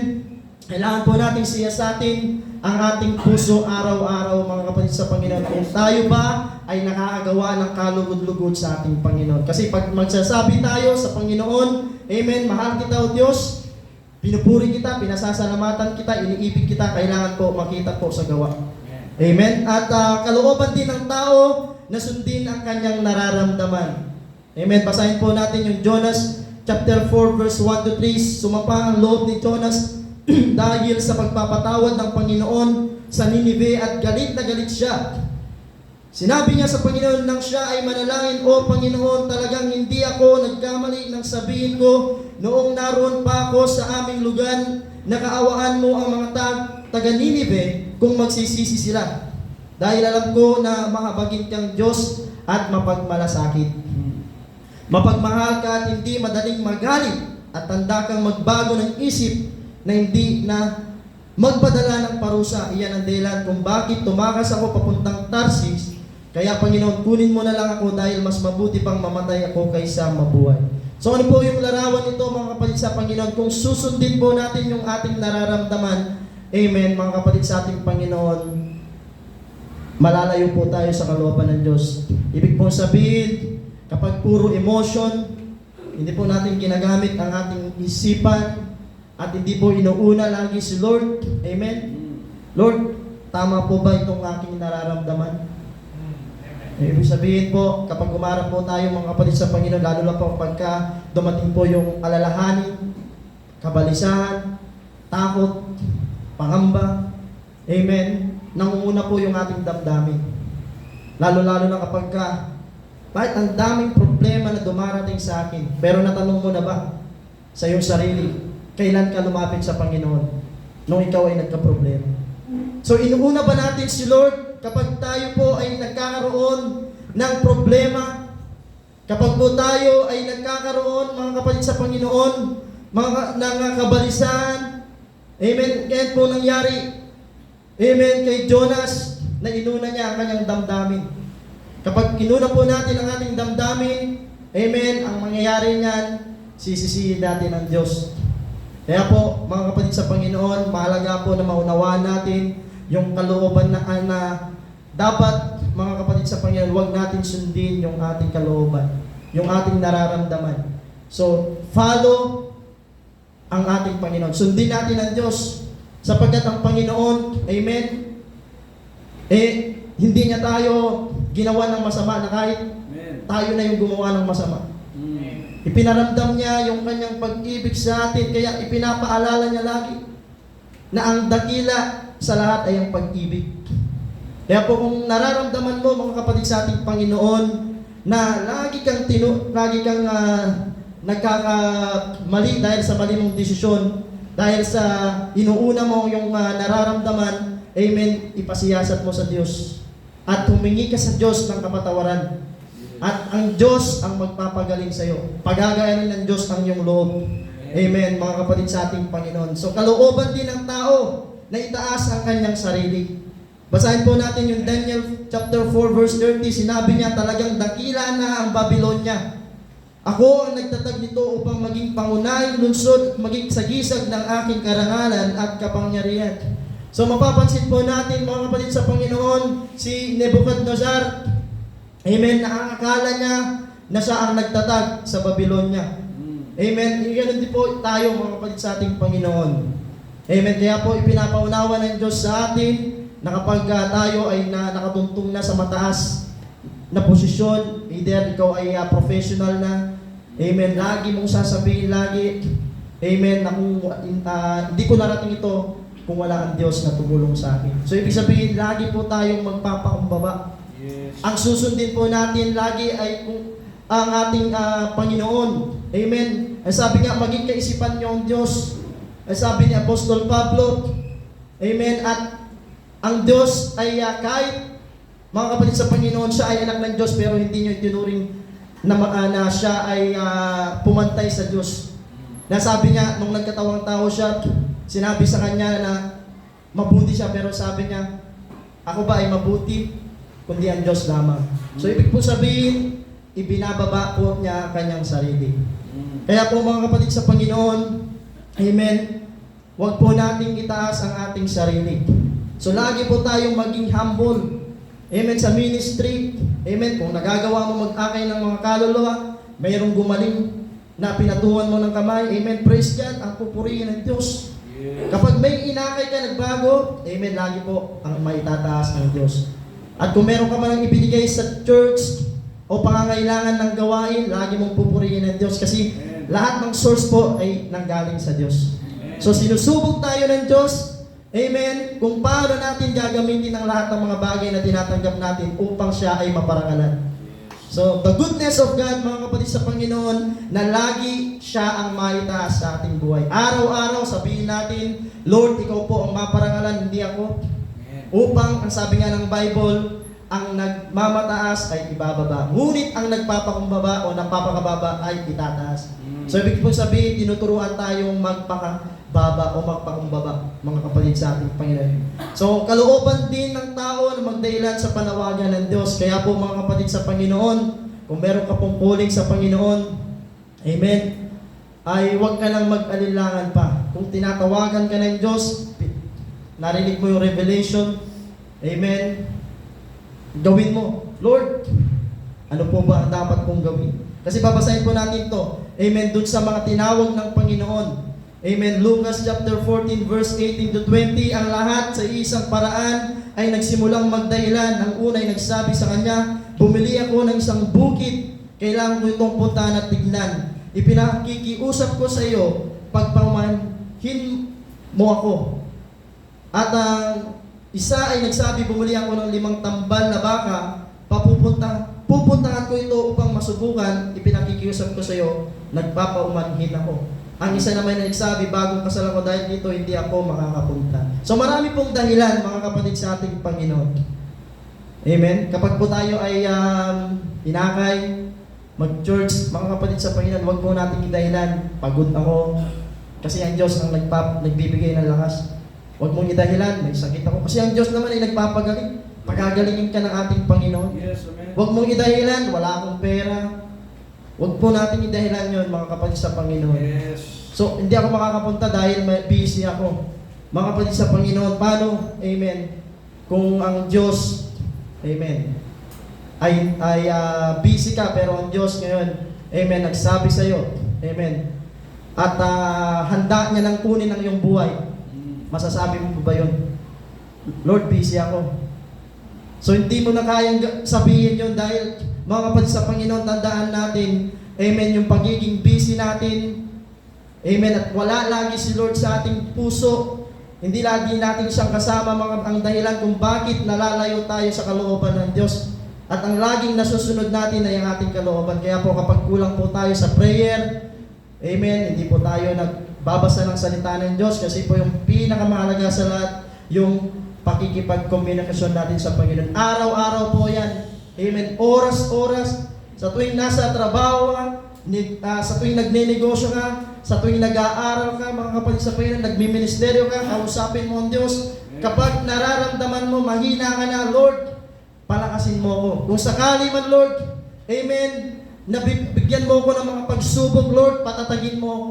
kailangan po natin siyasatin ang ating puso araw-araw, mga kapatid sa Panginoon. Kung tayo ba ay nakakagawa ng kalugod-lugod sa ating Panginoon. Kasi pag magsasabi tayo sa Panginoon, amen, mahal kita o Diyos, pinupuri kita, pinasasalamatan kita, iniibig kita, kailangan po makita po sa gawa. Amen. At kalooban din ng tao na sundin ang kanyang nararamdaman. Amen. Basahin po natin yung Jonas chapter 4 verse 1 to 3. Sumapa ang loob ni Jonas dahil sa pagpapatawad ng Panginoon sa Ninive at galit na galit siya. Sinabi niya sa Panginoon nang siya ay manalangin, O Panginoon, talagang hindi ako nagkamali nang sabihin ko noong naroon pa ako sa aming lugar na kaawaan mo ang mga taga Ninive kung magsisisi sila. Dahil alam ko na mahabagin kang Diyos at mapagmalasakit. Mapagmahal ka at hindi madaling magalit at tanda kang magbago ng isip na hindi na magpadala ng parusa. Iyan ang dahilan kung bakit tumakas ako papuntang Tarsis. Kaya Panginoon, kunin mo na lang ako dahil mas mabuti pang mamatay ako kaysa mabuhay. So ano po yung larawan nito, mga kapatid sa Panginoon? Kung susundin po natin yung ating nararamdaman, amen, mga kapatid sa ating Panginoon, malalayo po tayo sa kalooban ng Diyos. Ibig pong sabihin, kapag puro emotion, hindi po natin ginagamit ang ating isipan, at hindi po inuuna lagi si Lord. Amen? Lord, tama po ba itong aking nararamdaman? Ibig sabihin po, kapag umarap po tayo, mga kapatid sa Panginoon, lalo na po pagka dumating po yung alalahanin, kabalisahan, takot, pangamba, amen, nangunguna po yung ating damdamin. Lalo-lalo na kapag bakit ang daming problema na dumarating sa akin, pero natanong mo na ba sa iyong sarili, kailan ka lumapit sa Panginoon nung ikaw ay nagka-problema? So inuuna ba natin si Lord kapag tayo po ay nagkakaroon ng problema? Kapag po tayo ay nagkakaroon, mga kapatid sa Panginoon, ng kabalisan, amen, kaya po nangyari, amen, kay Jonas, na inuna niya ang kanyang damdamin. Kapag kinuna po natin ang ating damdamin, amen, ang mangyayari niyan, sisisihin natin ang Diyos. Kaya po, mga kapatid sa Panginoon, mahalaga po na maunawaan natin yung kalooban na dapat, mga kapatid sa Panginoon, huwag natin sundin yung ating kalooban, yung ating nararamdaman. So, follow ang ating Panginoon. Sundin natin ang Diyos sapagkat ang Panginoon, amen, hindi niya tayo ginawa ng masama na kahit tayo na yung gumawa ng masama. Ipinaramdam niya yung kanyang pag-ibig sa atin, kaya ipinapaalala niya lagi na ang dakila sa lahat ay ang pag-ibig. Kaya po kung nararamdaman mo, mga kapatid sa ating Panginoon, na lagi kang nagkakamali dahil sa mali mong desisyon, dahil sa inuuna mo yung nararamdaman, amen, ipasiyasat mo sa Diyos. At humingi ka sa Diyos ng kapatawaran. At ang Diyos ang magpapagaling sa iyo. Pagagayanin ng Diyos ang iyong loob. Amen, mga kapatid sa ating Panginoon. So kalooban din ng tao na itaas ang kanyang sarili. Basahin po natin yung Daniel chapter 4 verse 30. Sinabi niya, talagang dakila na ang Babylonia. Ako ang nagtatag nito upang maging pangunahing lungsod, maging sagisag ng aking karangalan at kapangyarihan. So mapapansin po natin, mga kapatid sa Panginoon, si Nebuchadnezzar, amen, nakakakala niya na siya ang nagtatag sa Babylonia. Amen. Ganun din po tayo, mga kapatid sa ating Panginoon. Amen. Kaya po ipinapaunawa ng Diyos sa atin na kapag tayo ay nakatuntong na sa mataas na posisyon, either ikaw ay professional na, amen, lagi mong sasabihin lagi, amen, na kung hindi ko narating ito kung wala ang Diyos na tumulong sa akin. So ibig sabihin, lagi po tayong magpapakumbaba. Ang susundin po natin lagi ay kung ang ating Panginoon. Amen. Ang sabi nga, maging kaisipan niyo ang Diyos. Ang sabi ni Apostol Pablo, amen, at ang Diyos ay kahit, mga kapatid sa Panginoon, siya ay anak ng Diyos, pero hindi niyo itinuring na siya ay pumantay sa Diyos. Nasabi niya, nung nagkatawang tao siya, sinabi sa kanya na mabuti siya, pero sabi niya, ako ba ay mabuti, kundi ang Diyos lamang. So ibig po sabihin, ibinababa po niya kanyang sarili. Kaya po mga kapatid sa Panginoon, amen, huwag po nating itaas ang ating sarili. So lagi po tayong maging humble. Amen, sa ministry. Amen, kung nagagawa mo mag-akay ng mga kaluluwa, mayroong gumaling na pinatuhan mo ng kamay. Amen, praise God, ang pupurihin ng Diyos. Kapag may inakay ka nagbago, amen, lagi po ang maitataas ng Diyos. At kung meron ka man ibinigay sa church o pangangailangan ng gawain, lagi mong pupurihin ng Diyos kasi lahat ng source po ay nanggaling sa Diyos. So sinusubok tayo ng Diyos, amen, kung paano natin gagamitin ang lahat ng mga bagay na tinatanggap natin upang siya ay maparangalan. So, the goodness of God, mga kapatid sa Panginoon, na lagi siya ang maitaas sa ating buhay. Araw-araw, sabihin natin, Lord, ikaw po ang maparangalan, hindi ako. Upang, ang sabi nga ng Bible, ang nagmamataas ay ibababa. Ngunit ang nagpapakumbaba o napapakababa ay itataas. So, ibig po sabihin, tinuturuan tayong magpakababa o magpakumbaba, mga kapatid sa ating Panginoon. So, kalooban din ng tao na magdahilan sa panawagan ng Diyos. Kaya po, mga kapatid sa Panginoon, kung meron ka pong calling sa Panginoon, amen, ay huwag ka nang mag-alilangan pa. Kung tinatawagan ka ng Diyos, narinig mo yung revelation, amen, gawin mo. Lord, ano po ba ang dapat kong gawin? Kasi babasahin po natin to, amen, dun sa mga tinawag ng Panginoon. Amen. Lucas chapter 14 verse 18 to 20, ang lahat sa isang paraan ay nagsimulang magdahilan. Ang una ay nagsabi sa kanya, bumili ako ng isang bukid, kailangan ko itong puntahan at tignan. Ipinakikiusap ko sa iyo, pagpamanhin mo ako. At ang isa ay nagsabi, bumili ako ng 5 tambal na baka, pupuntahan ko ito upang masubukan, ipinakikiusap ko sa iyo, nagpapaumanhin ako. Ang isa naman ay nagsabi, bagong kasal ako dahil dito, hindi ako makakapunta. So marami pong dahilan, mga kapatid sa ating Panginoon. Amen? Kapag po tayo ay inakay, mag-church, mga kapatid sa Panginoon, huwag po natin idahilan, pagod ako, kasi ang Diyos ang nagbibigay ng lakas. Huwag mong idahilan, may sakit ako, kasi ang Diyos naman ay nagpapagaling. Pagagalingin ka ng ating Panginoon. Yes, amen. Huwag mong idahilan, wala akong pera. Huwag po natin idahilan yun, mga kapatid sa Panginoon. Yes. So, hindi ako makakapunta dahil busy ako. Mga kapatid sa Panginoon, paano? Amen. Kung ang Diyos, amen, ay busy ka, pero ang Diyos ngayon, amen, nagsabi sa iyo, amen, at handa niya nang kunin ang iyong buhay, masasabi mo ba yun? Lord, busy ako. So, hindi mo na kayang sabihin yun dahil, mga kapatid sa Panginoon, tandaan natin, amen, yung pagiging busy natin, amen, at wala lagi si Lord sa ating puso, hindi lagi natin siyang kasama, ang dahilan kung bakit nalalayo tayo sa kalooban ng Diyos. At ang laging nasusunod natin ay ang ating kalooban. Kaya po kapag kulang po tayo sa prayer, amen, hindi po tayo nagbabasa ng salita ng Diyos kasi po yung pinakamahalaga sa lahat, yung pakikipag-komunikasyon natin sa Panginoon. Araw-araw po yan. Amen. Oras-oras. Sa tuwing nasa trabaho ka, sa tuwing nagne-negosyo ka, sa tuwing nag-aaral ka, mga kapatid sa Panginoon, nagbiministeryo ka, kausapin mo ang Diyos. Kapag nararamdaman mo, mahina ka na, Lord, palakasin mo ako. Kung sakali man, Lord, amen, nabigyan mo ako ng mga pagsubok, Lord, patatagin mo ako.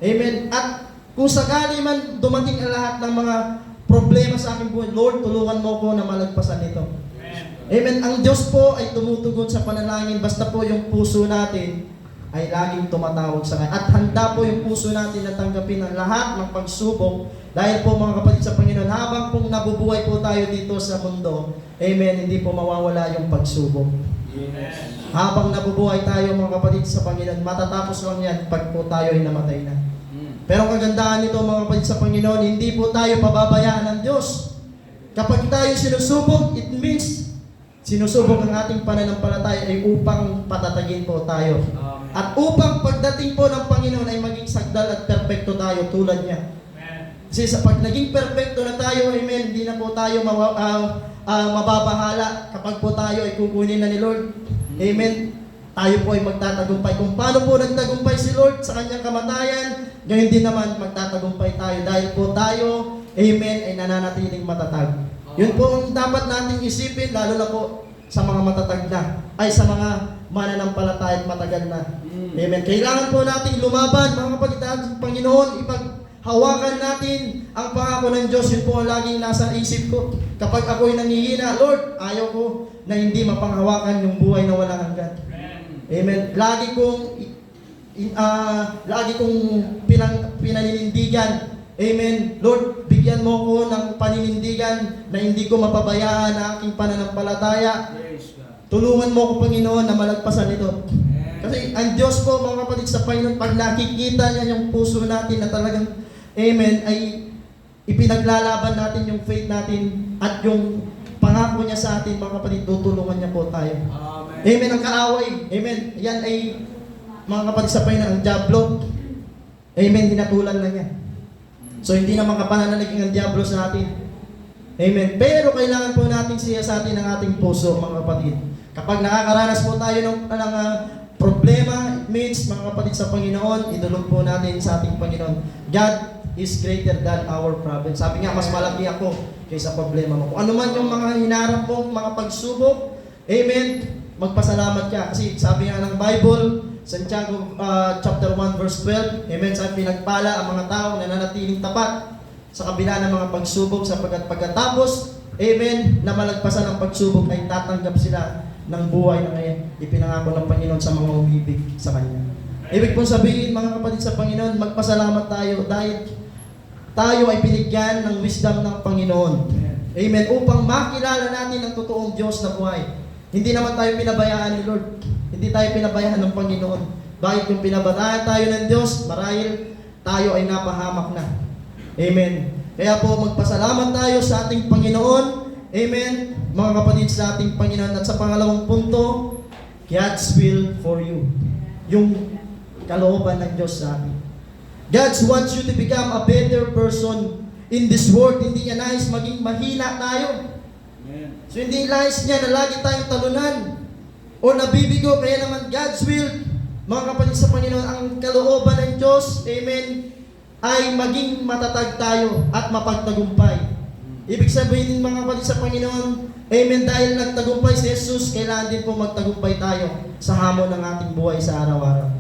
Amen. At kung sakali man dumating ang lahat ng mga problema sa aking buhay, Lord, tulungan mo ako na malagpasan ito. Amen. Ang Diyos po ay tumutugon sa panalangin basta po yung puso natin ay laging tumatawag sa Kanya. At handa po yung puso natin na tanggapin ang lahat ng pagsubok dahil po mga kapatid sa Panginoon, habang pong nabubuhay po tayo dito sa mundo, amen, hindi po mawawala yung pagsubok. Habang nabubuhay tayo mga kapatid sa Panginoon, matatapos lang yan pag po tayo ay namatay na. Pero ang kagandahan nito mga kapatid sa Panginoon, hindi po tayo pababayaan ng Diyos. Kapag tayo sinusubok, it means sinusubok ang ating pananampalataya ay upang patatagin po tayo. At upang pagdating po ng Panginoon ay maging sagdal at perpekto tayo tulad niya. Kasi sa pag naging perpekto na tayo, amen, hindi na po tayo mababahala kapag po tayo ay kukunin na ni Lord. Amen. Tayo po ay magtatagumpay. Kung paano po nagtagumpay si Lord sa kanyang kamatayan, gayon din naman magtatagumpay tayo dahil po tayo, amen, ay nananatiling matatag. Yun po ang dapat nating isipin, lalo na po sa mga matatag na, ay sa mga mananampalataya at matagal na. Amen. Kailangan po nating lumaban, mga kapatid sa Panginoon, ipaghawakan natin ang pangako ng Diyos. Yun po ang laging nasa isip ko. Kapag ako'y nangihina, Lord, ayaw ko na hindi mapanghawakan yung buhay na walang hanggan. Amen. Lagi kong pinaninindigan. Amen. Lord, bigyan mo ko ng paninindigan na hindi ko mapabayaan ang aking pananampalataya. Tulungan mo ko, Panginoon, na malagpasan ito. Kasi ang Diyos po, mga kapatid sa Panginoon, pag nakikita niya yung puso natin na talagang, amen, ay ipinaglalaban natin yung faith natin at yung pangako niya sa atin, mga kapatid, tutulungan niya po tayo. Amen. Ang kaaway, amen, yan ay, mga kapatid sa Panginoon, ang diablo, amen, hinatulan na niya. So, hindi na makapananalig ang diablo sa atin. Amen. Pero kailangan po natin siya sa atin ang ating puso, mga kapatid. Kapag nakakaranas po tayo ng problema, it means, mga kapatid sa Panginoon, idulog po natin sa ating Panginoon. God is greater than our problem. Sabi nga, mas malaki ako kaysa problema mo. Kung ano man yung mga hinarap mong mga pagsubok, amen, magpasalamat ka. Kasi sabi nga ng Bible, Santiago chapter 1 verse 12, amen, sabi pinagpala ang mga tao na nanatiling tapat sa kabila ng mga pagsubok sapagkat pagkatapos, amen, na malagpasan ang pagsubok ay tatanggap sila ng buhay na ngayon ipinangako ng Panginoon sa mga umibig sa Kanya. Ibig pong sabihin, mga kapatid sa Panginoon, magpasalamat tayo dahil tayo ay binigyan ng wisdom ng Panginoon. Amen. Upang makilala natin ang totoong Diyos na buhay. Hindi naman tayo pinabayaan ni Lord. Hindi tayo pinabayaan ng Panginoon. Bakit kung pinabayaan tayo ng Diyos, marahil tayo ay napahamak na. Amen. Kaya po magpasalamat tayo sa ating Panginoon. Amen. Mga kapatid, sa ating Panginoon. At sa pangalawang punto, God's will for you. Yung kalooban ng Diyos sa atin. God wants you to become a better person in this world. Hindi niya nais maging mahina tayo. So hindi nais niya na lagi tayong talunan o nabibigo. Kaya naman God's will, mga kapatid sa Panginoon, ang kalooban ng Diyos, amen, ay maging matatag tayo at mapagtagumpay. Ibig sabihin, mga kapatid sa Panginoon, amen, dahil nagtagumpay si Jesus, kailangan din po magtagumpay tayo sa hamon ng ating buhay sa araw-araw.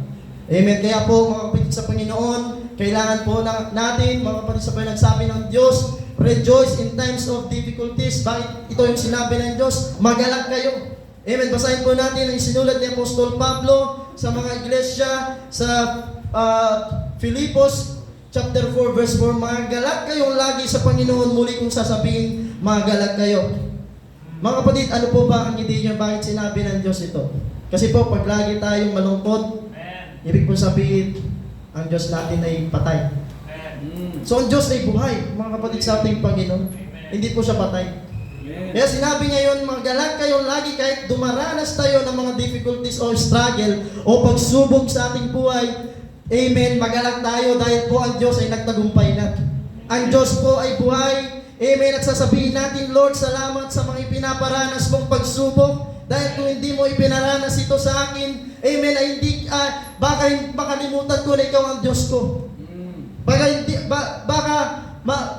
Amen. Kaya po, mga kapatid sa Panginoon, kailangan po natin, mga kapatid sa Panginoon, sabi ng Diyos, rejoice in times of difficulties. Bakit ito yung sinabi ng Diyos? Magalak kayo. Amen. Basahin po natin ang sinulat ni Apostol Pablo sa mga iglesia sa Filipos chapter 4 verse 4. Magalak kayong lagi sa Panginoon. Muli kong sasabihin, magalak kayo. Mga kapatid, ano po ba ang ideya niyo? Bakit sinabi ng Diyos ito? Kasi po, pag lagi tayong malungkot, ibig po sabihin, ang Diyos natin ay patay. So, ang Diyos ay buhay, mga kapatid sa ating Panginoon. Hindi po siya patay. Kaya sinabi niya yun, magalak kayong lagi kahit dumaranas tayo ng mga difficulties o struggle o pagsubok sa ating buhay. Amen, magalak tayo dahil po ang Diyos ay nagtagumpay na. Ang Diyos po ay buhay. Amen, at sasabihin natin, Lord, salamat sa mga ipinaparanas mong pagsubok. Dahil kung hindi mo ipinaranas ito sa akin, amen, ay hindi, baka makalimutan ko na ikaw ang Diyos ko.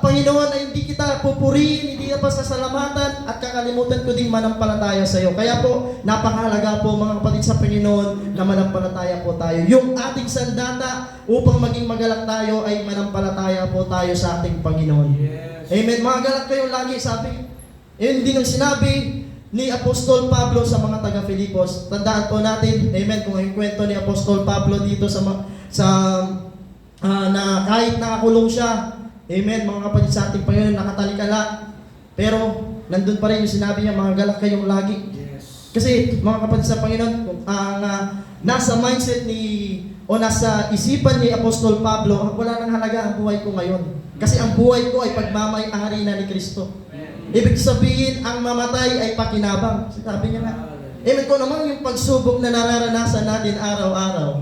Panginoon, ay hindi kita pupurihin, hindi kita pasasalamatan, at kakalimutan ko din manampalataya sa iyo. Kaya po, napakahalaga po mga kapatid sa Panginoon na manampalataya po tayo. Yung ating sandata upang maging magalak tayo ay manampalataya po tayo sa ating Panginoon. Yes. Amen. Magalak kayo lagi, sabi. Yun din ang sinabi ni Apostol Pablo sa mga taga-Filipos. Tandaan po natin, amen, kung yung kwento ni Apostol Pablo dito na kahit nakakulong siya, amen, mga kapatid sa ating Panginoon, nakatalikala, pero nandun pa rin yung sinabi niya, mga galak kayong lagi. Kasi mga kapatid sa Panginoon, nasa mindset o nasa isipan ni Apostol Pablo, wala nang halaga ang buhay ko ngayon. Kasi ang buhay ko ay pagmamay-ari na ni Kristo. Ibig sabihin, ang mamatay ay pakinabang. Sabi niya nga. Amen. Kung naman yung pagsubok na nararanasan natin araw-araw.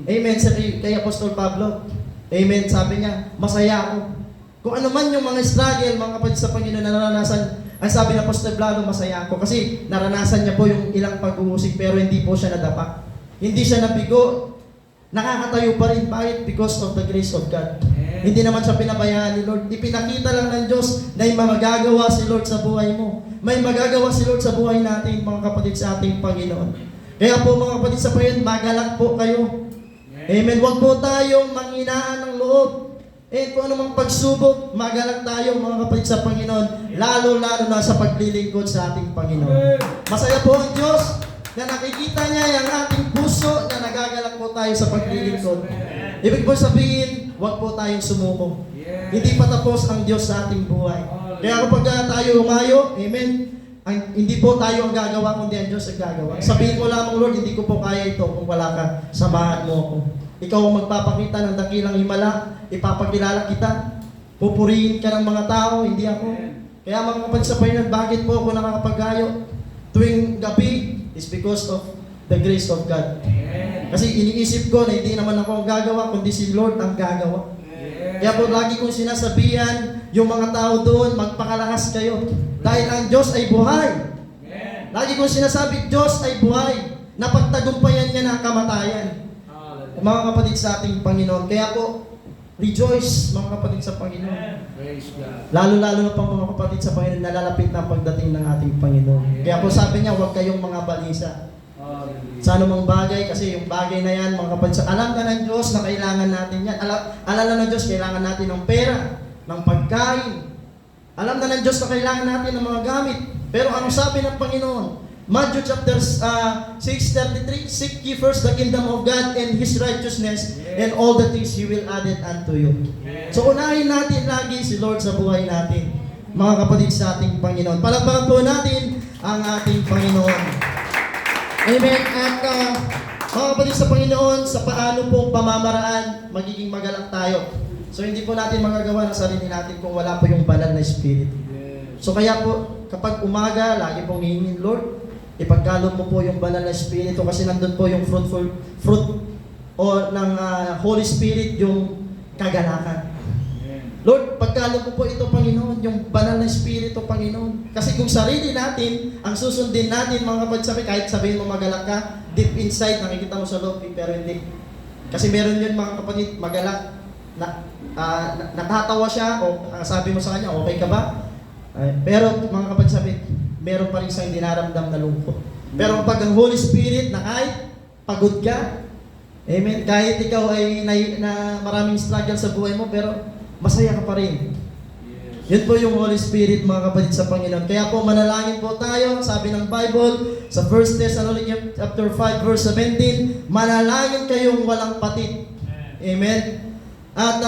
Amen. Kay Apostol Pablo. Amen. Sabi niya, masaya ako. Kung ano man yung mga struggle, mga kapatid sa Panginoon na naranasan, ang sabi ng Apostol Pablo, masaya ako. Kasi naranasan niya po yung ilang pag-uusig, pero hindi po siya nadapa. Hindi siya nabigo. Nakakatayo pa rin. Bakit? Because of the grace of God. Hindi naman siya pinabayaan ni Lord. Ipinakita lang ng Diyos na may magagawa si Lord sa buhay mo. May magagawa si Lord sa buhay natin, mga kapatid sa ating Panginoon. Kaya po mga kapatid sa Panginoon, magalak po kayo. Amen. Huwag po tayong manghinaan ng loob. Kung anumang pagsubok, magalak tayo mga kapatid sa Panginoon. Lalo-lalo na sa paglilingkod sa ating Panginoon. Masaya po ang Diyos na nakikita niya yung ating puso na nagagalak po tayo sa paglilingkod. Ibig po sabihin, huwag po tayong sumuko. Hindi pa tapos ang Diyos sa ating buhay. Kaya kapag tayo humayo, amen, hindi po tayo ang gagawa, kundi ang Diyos ang gagawa. Sabihin mo lamang, Lord, hindi ko po kaya ito kung wala ka, samahan mo ako. Ikaw ang magpapakita ng dakilang himala, ipapakilala kita, pupurihin ka ng mga tao, hindi ako. Kaya mga kapatid sa Panginoon, bakit po ako nakakapagayo tuwing gabi? Is because of the grace of God. Kasi iniisip ko na hindi naman ako ang gagawa, kundi si Lord ang gagawa. Kaya po lagi kong sinasabihan yung mga tao doon, magpakalakas kayo. Dahil ang Diyos ay buhay. Lagi kong sinasabi, Diyos ay buhay. Napagtagumpayan niya na ang kamatayan. Mga kapatid sa ating Panginoon. Kaya po, rejoice mga kapatid sa Panginoon. Lalo-lalo na pang mga kapatid sa Panginoon, nalalapit na ang pagdating ng ating Panginoon. Kaya po sabi niya, huwag kayong mga balisa. Sa anumang bagay, kasi yung bagay na yan, mga kapatid, alam na ng Diyos na kailangan natin yan. Alam na ng Diyos, kailangan natin ng pera, ng pagkain. Alam na ng Diyos na kailangan natin ng mga gamit. Pero ano sabi ng Panginoon? Matthew chapter 6:33, seek ye first the kingdom of God and His righteousness, and all the things He will add it unto you. So unahin natin lagi si Lord sa buhay natin, mga kapatid sa ating Panginoon. Palakpakan po natin ang ating Panginoon. Amen. At mga kapatid sa Panginoon, sa paano pong pamamaraan, magiging magalak tayo. So hindi po natin magagawa ng sarili natin kung wala po yung banal na Spirit. So kaya po, kapag umaga, lagi pong hihingin, Lord, ipagkaloob mo po yung banal na Espiritu kasi nandun po yung fruit ng Holy Spirit, yung kagalakan. Lord, pagkaloob mo po ito, Panginoon, yung banal na Espiritu, Panginoon. Kasi kung sarili natin, ang susundin natin, mga kapatid, kahit sabihin mo magalak ka, deep inside, nakikita mo sa loob, pero hindi. Kasi meron yun, mga kapatid, magalak, natatawa siya, o sabi mo sa kanya, okay ka ba? Pero mga kapatid, meron pa rin siyang dinaramdam na lungkot. Pero kapag ang Holy Spirit na kahit pagod ka, amen, kahit ikaw ay na maraming struggle sa buhay mo, pero masaya ka pa rin. Yun po yung Holy Spirit, mga kapatid sa Panginoon. Kaya po manalangin po tayo, sabi ng Bible, sa 1 Thessalonians chapter 5 verse 17, manalangin kayong walang patid. Amen. At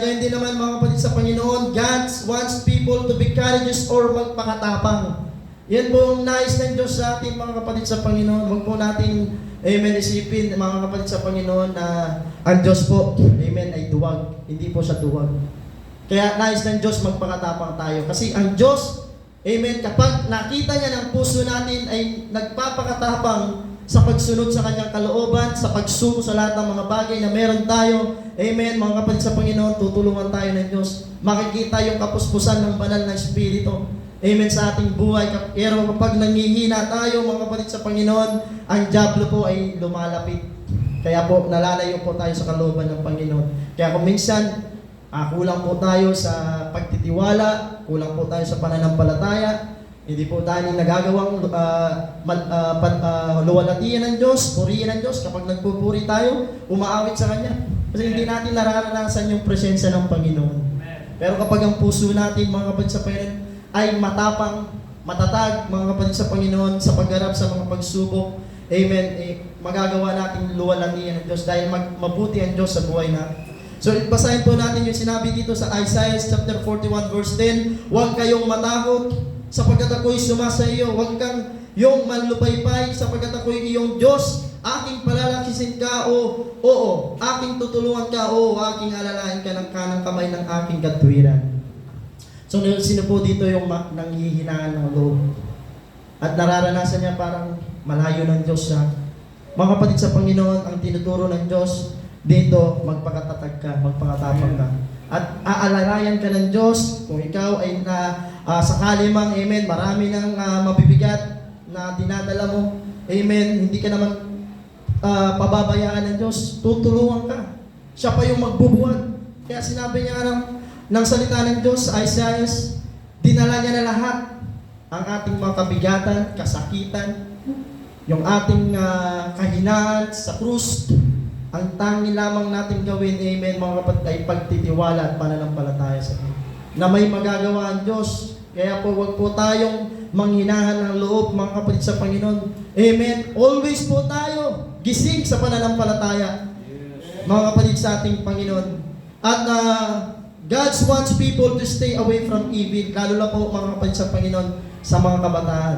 ganyan din naman mga kapatid sa Panginoon, God wants people to be courageous or magpakatapang. Yan po ang nais ng Diyos sa atin mga kapatid sa Panginoon. Huwag po natin, amen, isipin mga kapatid sa Panginoon na ang Diyos po, amen, ay duwag. Hindi po siya duwag. Kaya nais ng Diyos magpakatapang tayo. Kasi ang Diyos, amen, kapag nakita niya ng puso natin ay nagpapakatapang sa pagsunod sa kanyang kalooban, sa pagsuko sa lahat ng mga bagay na meron tayo, amen, mga kapatid sa Panginoon, tutulungan tayo ng Diyos. Makikita yung kapuspusan ng banal na Espiritu, amen, sa ating buhay. Pero kapag nangihina tayo, mga kapatid sa Panginoon, ang diablo po ay lumalapit. Kaya po, nalalayo po tayo sa kalooban ng Panginoon. Kaya kung minsan, kulang po tayo sa pagtitiwala, kulang po tayo sa pananampalataya, hindi po tayo nagagawang luwalhatian ng Diyos, purihin ng Diyos. Kapag nagpupuri tayo, umaawit sa Kanya. Kasi hindi natin nararanasan yung presensya ng Panginoon. Pero kapag ang puso natin, mga kapatid sa Panginoon, ay matapang, matatag, mga kapatid sa Panginoon, sa pagharap sa mga pagsubok. Amen. Magagawa natin luwalhatian ng Diyos dahil mabuti ang Diyos sa buhay natin. So, basahin po natin yung sinabi dito sa Isaiah chapter 41 verse 10. Huwag kayong matakot sapagkat ako'y sumasa iyo. Huwag kang yung manlupaypay sapagkat ako'y iyong Diyos. Aking palalakisin ka, oo, aking tutulungan ka, aking alalahanin ka ng kanang kamay ng aking katwiran. So, sino po dito yung nanghihinaan ng loob? At nararanasan niya parang malayo ng Diyos siya. Mga kapatid sa Panginoon, ang tinuturo ng Diyos dito, magpakatatag ka, magpakatapang ka. At aalalayan ka ng Diyos kung ikaw ay sakali mang, amen, marami ng mabibigat na dinadala mo, amen, hindi ka naman pababayaan ng Diyos, tutulungan ka. Siya pa yung magbubuhat. Kaya sinabi niya ng salita ng Diyos sa Isaiah, dinala niya na lahat ang ating mga kabigatan, kasakitan, yung ating kahinaan sa krus. Ang tangi lamang natin gawin, amen, mga kapatid, ay pagtitiwala at pananampalataya sa Diyos. Na may magagawa ang Diyos. Kaya po, wag po tayong manghinahan ng loob, mga kapatid sa Panginoon. Amen. Always po tayo gising sa pananampalataya, mga kapatid sa ating Panginoon. At God wants people to stay away from evil, lalo na po, mga kapatid sa Panginoon, sa mga kabataan.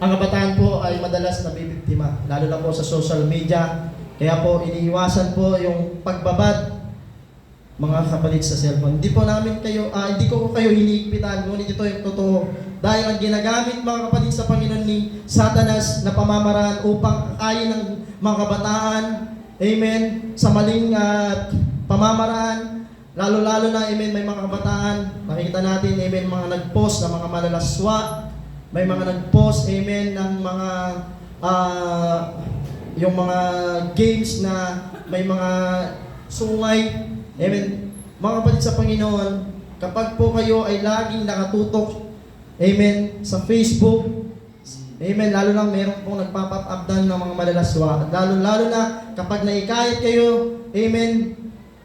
Ang kabataan po ay madalas nabibiktima, lalo na po sa social media. Kaya po, iniiwasan po yung pagbabad, mga kapatid, sa cellphone. Hindi ko kayo hiniigpitan, ngunit ito yung totoo. Dahil ang ginagamit, mga kapatid sa Panginoon, ni Satanas na pamamaraan upang akayin ng mga kabataan, amen, sa maling pamamaraan, lalo-lalo na, amen, may mga kabataan, nakikita natin, amen, mga nag-post na mga malalaswa, may mga nag-post, amen, ng mga yung mga games na may mga sungay. Amen. Mga kapatid sa Panginoon, kapag po kayo ay laging nakatutok, amen, sa Facebook, amen, lalo na meron pong nagpa-pop up down ng mga malalaswa. Lalo na kapag naikayat kayo, amen,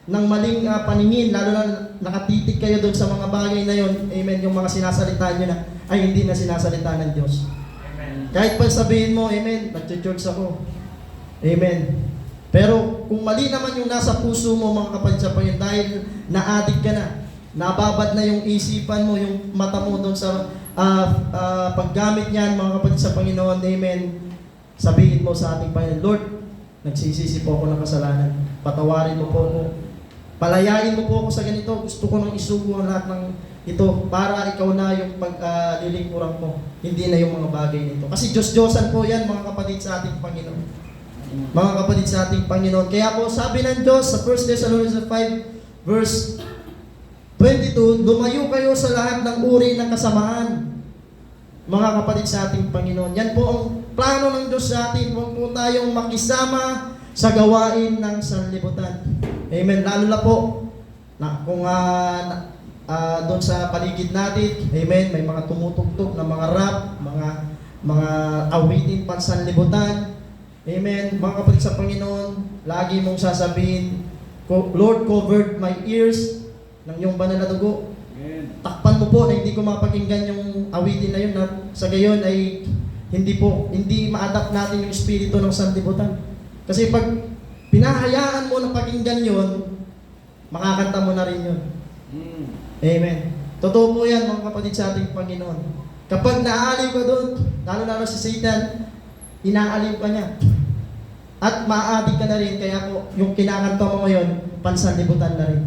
ng maling paningin, lalo na nakatitig kayo doon sa mga bagay na yon, amen, yung mga sinasalita nyo na ay hindi na sinasalita ng Diyos. Amen. Kahit pa sabihin mo, amen, nag-church ako, amen. Pero kung mali naman yung nasa puso mo, mga kapatid sa Panginoon, dahil na-addict ka na, nababad na yung isipan mo, yung mata mo doon sa paggamit niyan, mga kapatid sa Panginoon, amen, sabihin mo sa ating Panginoon, Lord, nagsisisi po ako ng kasalanan, patawarin mo po ako, palayain mo po ako sa ganito, gusto ko nang isugo ang lahat ng ito, para ikaw na yung paglilingkuran mo, hindi na yung mga bagay nito. Kasi Diyos-Diyosan po yan, mga kapatid sa ating Panginoon. Mga kapatid sa ating Panginoon. Kaya po sabi ng Diyos sa 1 Thessalonians 5 verse 22, lumayo kayo sa lahat ng uri ng kasamaan. Mga kapatid sa ating Panginoon. Yan po ang plano ng Diyos sa atin. Huwag po tayong makisama sa gawain ng sanlibutan. Amen. Lalo na po na kung doon sa paligid natin, amen, may mga tumutugtog na mga rap, mga awitin pansanlibutan. Amen. Mga kapatid sa Panginoon, lagi mong sasabihin, Lord, covered my ears ng iyong banal na dugo. Amen. Takpan mo po na hindi ko mapakinggan yung awitin na yun, na sa gayon ay hindi ma-adapt natin yung espiritu ng sanlibutan. Kasi pag pinahayaan mo na pakinggan yun, makakanta mo na rin yun. Amen. Totoo po yan, mga kapatid sa ating Panginoon. Kapag naaaliw ka doon, lalo si Satan, inaaliw ka niya. At maadik ka na rin, kaya po yung kinakanta mo ngayon, pansanlibutan na rin.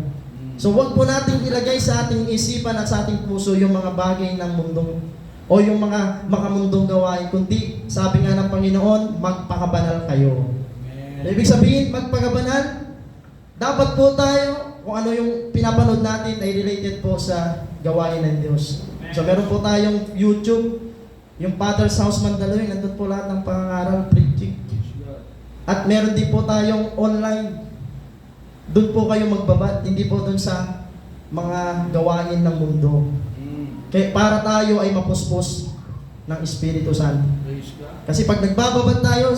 So huwag po natin ilagay sa ating isipan at sa ating puso yung mga bagay ng mundong o yung mga makamundong gawain, kundi sabi nga ng Panginoon, magpakabanal kayo. Ibig sabihin, magpakabanal, dapat po tayo, kung ano yung pinapanood natin ay related po sa gawain ng Diyos. So meron po tayong YouTube, yung Father's House Mandaluyong, nandun po lahat ng pangangaral, preaching. At meron din po tayong online. Doon po kayo magbabad, hindi po doon sa mga gawain ng mundo. Kaya para tayo ay mapuspos ng Espiritu Santo. Kasi pag nagbababad tayo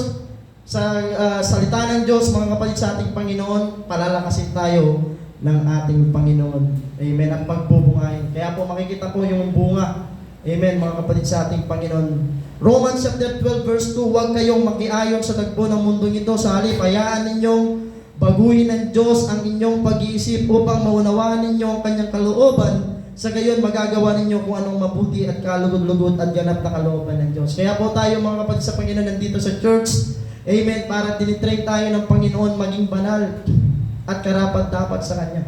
sa salita ng Diyos, mga kapatid sa ating Panginoon, palalakasin tayo ng ating Panginoon. Amen. Ang pagbubungahin. Kaya po makikita po yung bunga. Amen, mga kapatid sa ating Panginoon. Romans chapter 12 verse 2, huwag kayong makiayon sa tagpo ng mundong ito, sa halip, hayaan ninyong baguhin ng Diyos ang inyong pag-iisip upang maunawaan ninyo ang kanyang kalooban, sa gayon magagawa ninyo kung anong mabuti at kalugod-lugod at ganap na kalooban ng Diyos. Kaya po tayo mga kapatid sa Panginoon nandito sa church, amen, para tinitrain tayo ng Panginoon maging banal at karapat-dapat sa Kanya.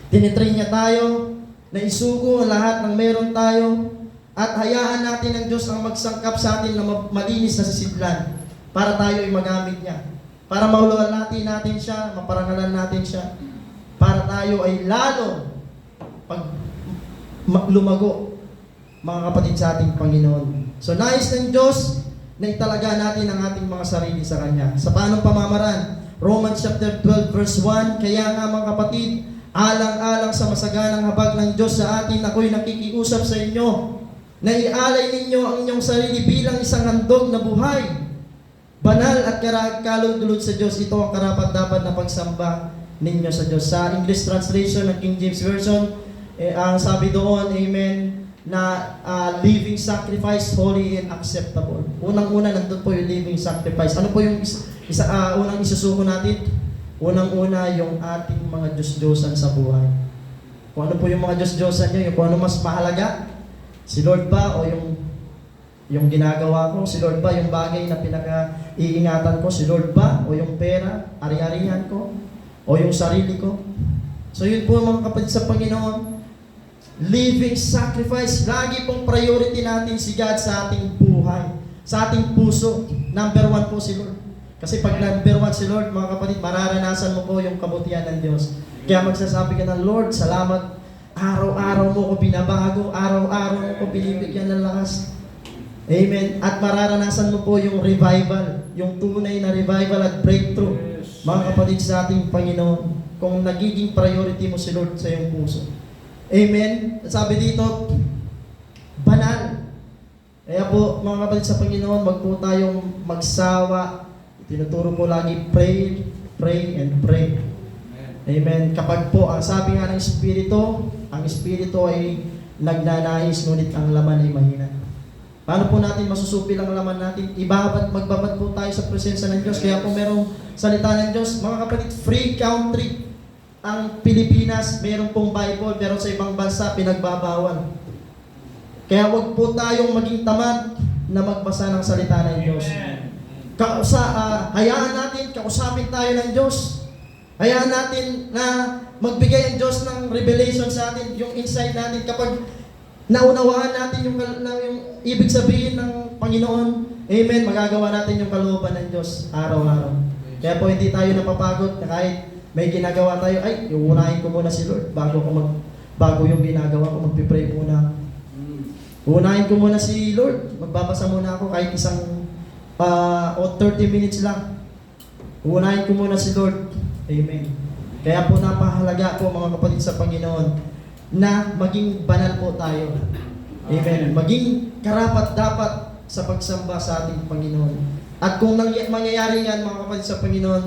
Tinitrain niya tayo na isugo ang lahat ng meron tayo at hayaan natin ang Diyos ang magsangkap sa atin na malinis na sisidlan para tayo ay magamit niya. Para mauluwalhati natin siya, maparangalan natin siya. Para tayo ay lalo lumago, mga kapatid sa ating Panginoon. So nais ng Diyos na italaga natin ang ating mga sarili sa Kanya. Sa paanong pamamaraan? Romans chapter 12 verse 1, kaya nga mga kapatid, alang-alang sa masaganang habag ng Diyos sa atin, ako'y nakikiusap sa inyo na ialay ninyo ang inyong sarili bilang isang handog na buhay, banal at kalugod sa Diyos. Ito ang karapat-dapat na pagsamba ninyo sa Diyos. Sa English translation ng King James Version, ang sabi doon, amen, na living sacrifice, holy and acceptable. Unang-una, nandun po yung living sacrifice. Ano po yung unang isusuko natin? Unang-una, yung ating mga Diyos-Diyosan sa buhay. Kung ano po yung mga Diyos-Diyosan nyo, yung kung ano mas mahalaga, si Lord ba o yung ginagawa ko? Si Lord ba yung bagay na pinaka-iingatan ko? Si Lord ba o yung pera, ari-arihan ko? O yung sarili ko? So yun po mga kapatid sa Panginoon, living sacrifice, lagi pong priority natin si God sa ating buhay, sa ating puso. Number 1 po si Lord. Kasi pag number 1 si Lord, mga kapatid, mararanasan mo po yung kabutihan ng Diyos. Kaya magsasabi ka ng Lord, salamat, araw-araw mo ko binabago, araw-araw mo ko binibigyan ng lakas. Amen. At mararanasan mo po yung revival, yung tunay na revival at breakthrough, mga kapatid sa ating Panginoon, kung nagiging priority mo si Lord sa iyong puso. Amen. Sabi dito, banal. Kaya po, mga kapatid sa Panginoon, wag po tayong magsawa. Tinuturo po lagi, pray, pray, and pray. Amen. Kapag po, ang sabi nga ng Espiritu, ang Espiritu ay nagnanais, ngunit ang laman ay mahina. Paano po natin masusupil ang laman natin? Magbabad po tayo sa presensya ng Diyos. Kaya po merong salita ng Diyos. Mga kapatid, free country. Ang Pilipinas, meron pong Bible, pero sa ibang bansa, pinagbabawal. Kaya wag po tayong maging tamad na magbasa ng salita ng Diyos. Hayaan natin, kausapin tayo ng Diyos. Hayaan natin na magbigay ang Diyos ng revelation sa atin, yung insight natin. Kapag naunawaan natin yung ibig sabihin ng Panginoon, amen, magagawa natin yung kalooban ng Diyos araw-araw. Kaya po hindi tayo napapagod na kahit may ginagawa tayo, ay, uunahin ko muna si Lord bago yung ginagawa ko, magpipray muna. Uunahin ko muna si Lord, magbabasa muna ako kahit isang o 30 minutes lang. Uunahin ko muna si Lord. Amen. Kaya po napahalaga po mga kapatid sa Panginoon na maging banal po tayo. Amen. Maging karapat-dapat sa pagsamba sa ating Panginoon. At kung mangyayari yan mga kapatid sa Panginoon,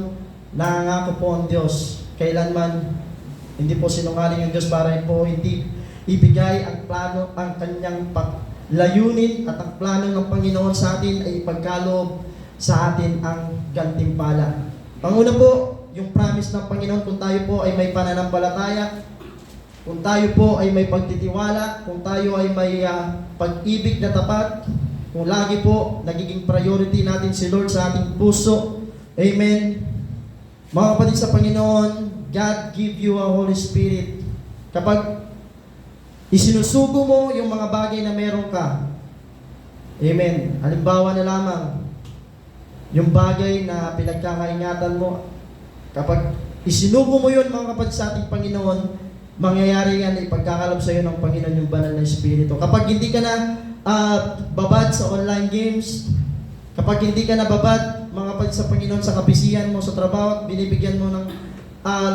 nangako po ang Diyos, kailanman hindi po sinungaling ang Diyos para po hindi ibigay ang plano, ang kanyang layunin at ang plano ng Panginoon sa atin ay ipagkaloob sa atin ang gantimpala. Panguna po, yung promise ng Panginoon kung tayo po ay may pananampalataya, kung tayo po ay may pagtitiwala, kung tayo ay may pag-ibig na tapat, kung lagi po nagiging priority natin si Lord sa ating puso. Amen. Mga kapatid sa Panginoon, God give you a Holy Spirit. Kapag isinusugo mo yung mga bagay na meron ka, amen, halimbawa na lamang, yung bagay na pinagkakaingatan mo, kapag isinugo mo yun mga kapatid sa ating Panginoon, mangyayari yan na ipagkakalab sa iyo ng Panginoon yung banal na Espiritu. Kapag hindi ka na babad sa online games, kapag hindi ka na babad mga kapatid sa Panginoon sa kabisihan mo, sa trabaho, binibigyan mo ng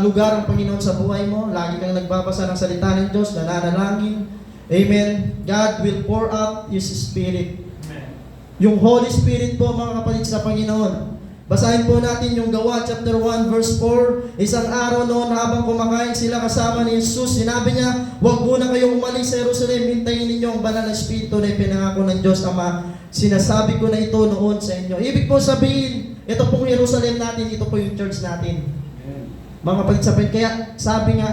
lugar ang Panginoon sa buhay mo, lagi kang nagbabasa ng salita ng Diyos, nananalangin, amen, God will pour out His Spirit. Amen. Yung Holy Spirit po mga kapatid sa Panginoon, Basahin po natin yung Gawa chapter 1 verse 4. Isang araw noon habang kumakain sila kasama ni Jesus, sinabi niya, huwag muna kayong umalis sa Jerusalem, hintayin ninyo ang banal na Espiritu na ipinangako ng Diyos Ama. Sinasabi ko na ito noon sa inyo. Ibig po sabihin, ito pong Jerusalem natin, ito po yung church natin. Mga kapatid sa Panginoon, kaya sabi nga,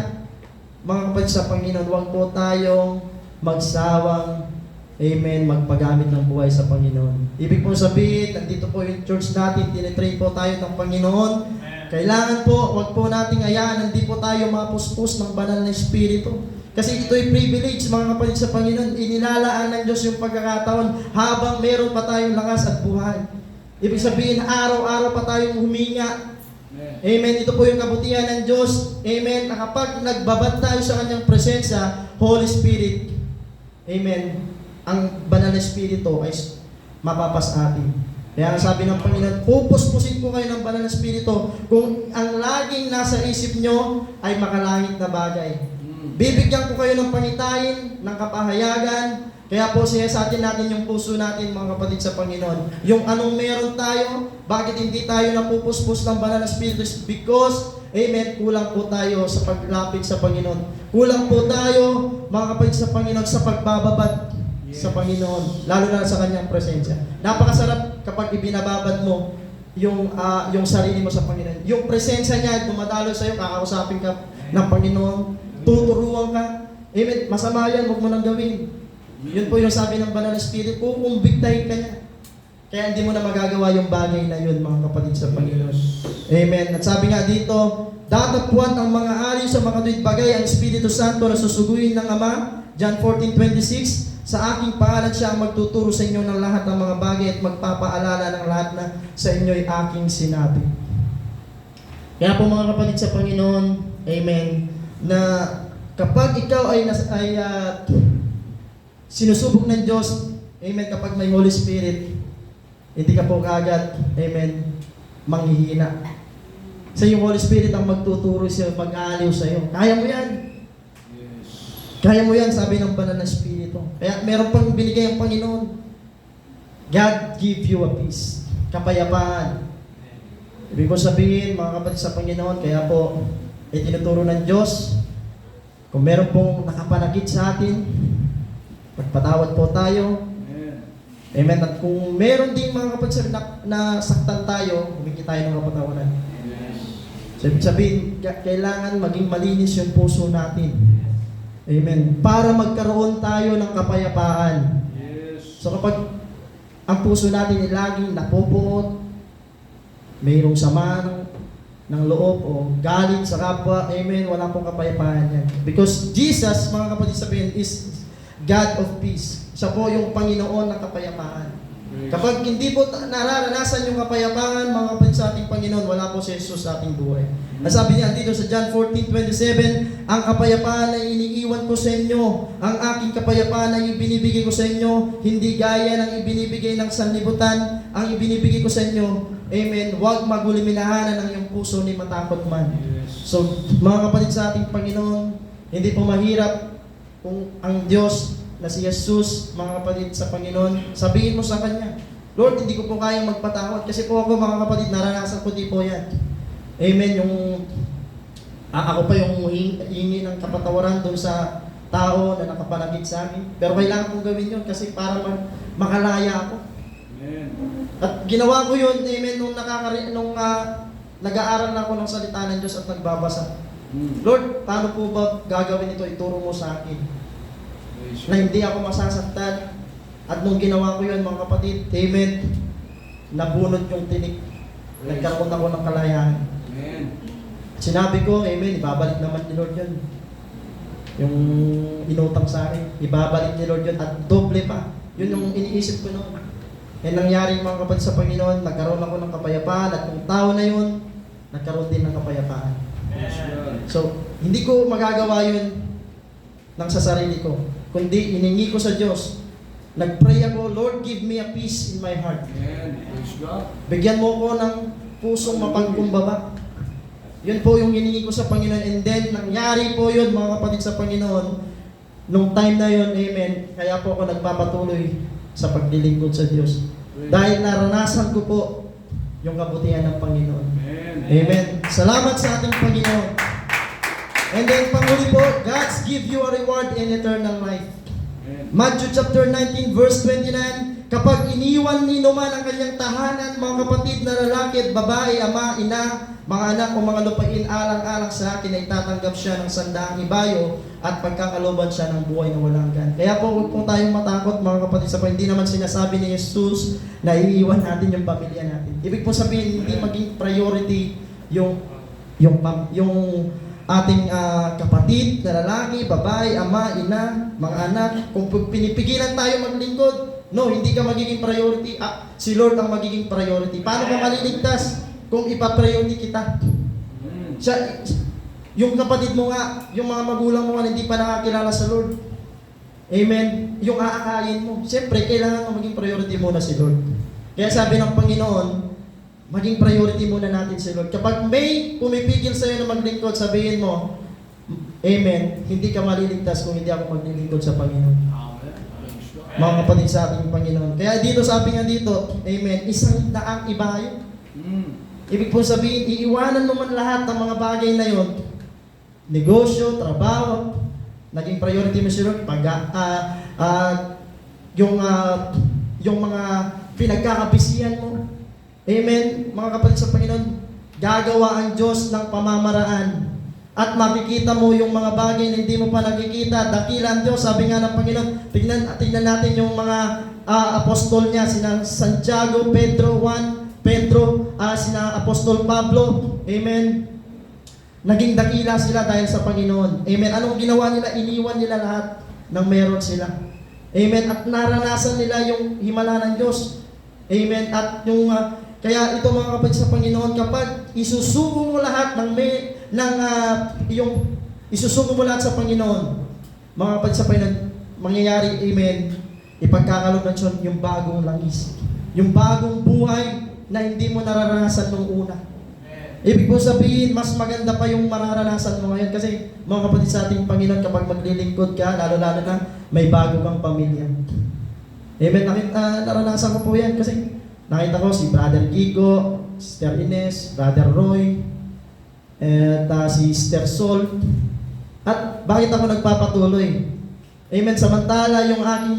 mga kapatid sa Panginoon, huwag po tayong magsawang, amen, magpagamit ng buhay sa Panginoon. Ibig po sabihin, nandito po yung church natin, tinitrain po tayo ng Panginoon. Kailangan po, huwag po nating hayaan, hindi po tayo mapuspos ng banal na Espiritu. Kasi ito'y privilege, mga kapatid sa Panginoon, inilalaan ng Diyos yung pagkakataon habang meron pa tayong lakas at buhay. Ibig sabihin, araw-araw pa tayong huminga. Amen. Ito po yung kabutihan ng Diyos. Amen. Na kapag nagbabad tayo sa Kanyang presensya, Holy Spirit, amen, ang banal na Espiritu ay mapapas atin. Kaya ang sabi ng Panginoon, pupuspusin ko kayo ng banal na Espiritu kung ang laging nasa isip nyo ay makalangit na bagay. Bibigyan ko kayo ng pangitain, ng kapahayagan. Kaya po siya sa atin natin yung puso natin, mga kapatid sa Panginoon. Yung anong meron tayo, bakit hindi tayo napupuspos ng banal na Espiritu? Because, amen, kulang po tayo sa paglapit sa Panginoon. Kulang po tayo, mga kapatid sa Panginoon, sa pagbababad sa Panginoon, lalo na sa Kanyang presensya. Napakasarap kapag ibinababad mo yung sarili mo sa Panginoon. Yung presensya niya, dumadalo sa iyo, kakausapin ka ng Panginoon, tuturuan ka. Amen. Masama yan, huwag mo nang gawin. Yun po yung sabi ng Banal na Espiritu, kukumbigtahin ka niya. Kaya hindi mo na magagawa yung bagay na yun, mga kapatid sa Panginoon. Amen. At sabi nga dito, datapwat ang mga ari sa makatuwid bagay, ang Espiritu Santo na susuguin ng Ama, John 14:26, sa aking pangalan siya ang magtuturo sa inyo ng lahat ng mga bagay at magpapaalala ng lahat na sa inyo ay aking sinabi. Kaya po mga kapatid sa Panginoon, amen, na kapag ikaw ay sinusubok ng Diyos, amen, kapag may Holy Spirit, hindi ka po kagad, amen, manghihina. Sa yung Holy Spirit ang magtuturo siya, mag-aaliw sa iyo. Kaya mo yan. Kaya mo yan, sabi ng Banal na Espiritu. Kaya meron pang binigay ang Panginoon. God give you a peace. Kapayapaan. Ibig ko sabihin, mga kapatid sa Panginoon, kaya po, tinuturo ng Diyos, kung meron pong nakapanakit sa atin, magpatawad po tayo. Amen. At kung meron din mga kapatid na saktan tayo, humingi tayo ng kapatawaran. So, ibig sabihin, kailangan maging malinis yung puso natin. Amen. Para magkaroon tayo ng kapayapaan. So kapag ang puso natin ay laging napupuot, mayroong sama ng loob o galit sa kapwa, amen, wala pong kapayapaan yan. Because Jesus, mga kapatid sabihin, is God of peace. Siya po yung Panginoon ng kapayapaan. Kapag hindi po nararanasan yung kapayapaan, mga kapatid sa ating Panginoon, wala po si Jesus sa ating buhay. Sabi niya dito sa John 14:27, ang kapayapaan na iniiwan ko sa inyo, ang aking kapayapaan na ibinibigay ko sa inyo, hindi gaya ng ibinibigay ng sanlibutan, ang ibinibigay ko sa inyo, amen, huwag maguliminahanan ang iyong puso ni matakot man. So, mga kapatid sa ating Panginoon, hindi po mahirap kung ang Diyos na si Jesus, mga kapatid sa Panginoon, sabihin mo sa Kanya, Lord, hindi ko po kayang magpatawad kasi po ako, mga kapatid, naranasan ko di po yan. Amen, ako pa yung hingi ng kapatawaran doon sa tao na nakapanagit sa akin. Pero kailangan kong gawin yun kasi para makalaya ako. Amen. At ginawa ko yun, amen, nung nag-aaral na ako ng salita ng Diyos at nagbabasa. Lord, paano po ba gagawin ito? Ituro mo sa akin. Na hindi ako masasaktan. At nung ginawa ko yun, mga kapatid, amen, nabunot yung tinik. Nagkaroon ako ng kalayaan. Amen. Sinabi ko, amen, ibabalik naman ni Lord yun. Yung inutang sa akin, ibabalik ni Lord yun at doble pa. Yun yung iniisip ko noon. Nangyari mga kapatid sa Panginoon, nagkaroon ako ng kapayapaan at yung tao na yun, nagkaroon din ng kapayapaan. So, hindi ko magagawa yun ng sa sarili ko. Kundi iningi ko sa Diyos. Nag-pray ako, Lord, give me a peace in my heart. Bigyan mo ko ng pusong mapagkumbaba. Yun po yung hiningi ko sa Panginoon. And then, nangyari po yun, mga kapatid sa Panginoon. Nung time na yun, amen, kaya po ako nagpapatuloy sa paglilingkod sa Diyos. Dahil naranasan ko po, yung kabutihan ng Panginoon. Amen. Salamat sa ating Panginoon. And then, panghuli po, God's give you a reward in eternal life. Matthew chapter 19, verse 29, kapag iniwan ni man ang kanyang tahanan, mga kapatid na lalaki at babae, ama, ina, mga anak o mga lupain, alang-alang sa akin ay tatanggap siya ng sandaang ibayo at pagkakaloban siya ng buhay na walang hanggan. Kaya po, huwag po tayong matakot, mga kapatid, sa hindi naman sinasabi ni Jesus na iiwan natin yung pamilya natin. Ibig po sabihin, hindi maging priority yung ating kapatid na lalaki, babae, ama, ina, mga anak. Kung pinipigilan tayo maglingkod, no, hindi ka magiging priority. Si Lord ang magiging priority. Paano ka maliligtas kung ipa-priority kita? Siya, yung kapatid mo nga, yung mga magulang mo nga hindi pa nakakilala sa Lord. Amen. Yung aakayin mo. Siyempre, kailangan mo maging priority muna si Lord. Kaya sabi ng Panginoon, maging priority muna natin si Lord. Kapag may pumipigil sa'yo na maglingkod, sabihin mo, Amen, hindi ka maliligtas kung hindi ako maglilingkod sa Panginoon. Mga kapatid sa ating Panginoon. Kaya dito, sabi nga dito, Amen, isang daang ibayo. Ibig po sabihin, iiwanan mo man lahat ng mga bagay na yon. Negosyo, trabaho, naging priority mo si Lord. Yung mga pinagkakabisihan mo. Amen. Mga kapatid sa Panginoon, gagawa ang Diyos ng pamamaraan at makikita mo yung mga bagay na hindi mo pa nakikita. Dakila ang Diyos. Sabi nga ng Panginoon, tingnan natin yung mga apostol niya, sina Santiago, Pedro, Juan, sina Apostol Pablo. Amen. Naging dakila sila dahil sa Panginoon. Amen. Anong ginawa nila? Iniwan nila lahat ng meron sila. Amen. At naranasan nila yung himala ng Diyos. Amen. At yung kaya ito mga kapatid sa Panginoon, kapag isusuko mo lahat isusuko mo lahat sa Panginoon, mga kapatid sa Panginoon, mangyayari, amen, ipagkakalob ng Diyos yung bagong langis. Yung bagong buhay na hindi mo nararanasan nung una. Ibig po sabihin, mas maganda pa yung mararanasan mo ngayon kasi mga kapatid sa ating Panginoon, kapag maglilingkod ka, lalo-lalo na may bago kang pamilya. Amen. Naranasan ko po yan kasi nakita ko si Brother Gigo, Sister Ines, Brother Roy, at si Sister Sol. At bakit ako nagpapatuloy? Amen. Samantala yung aking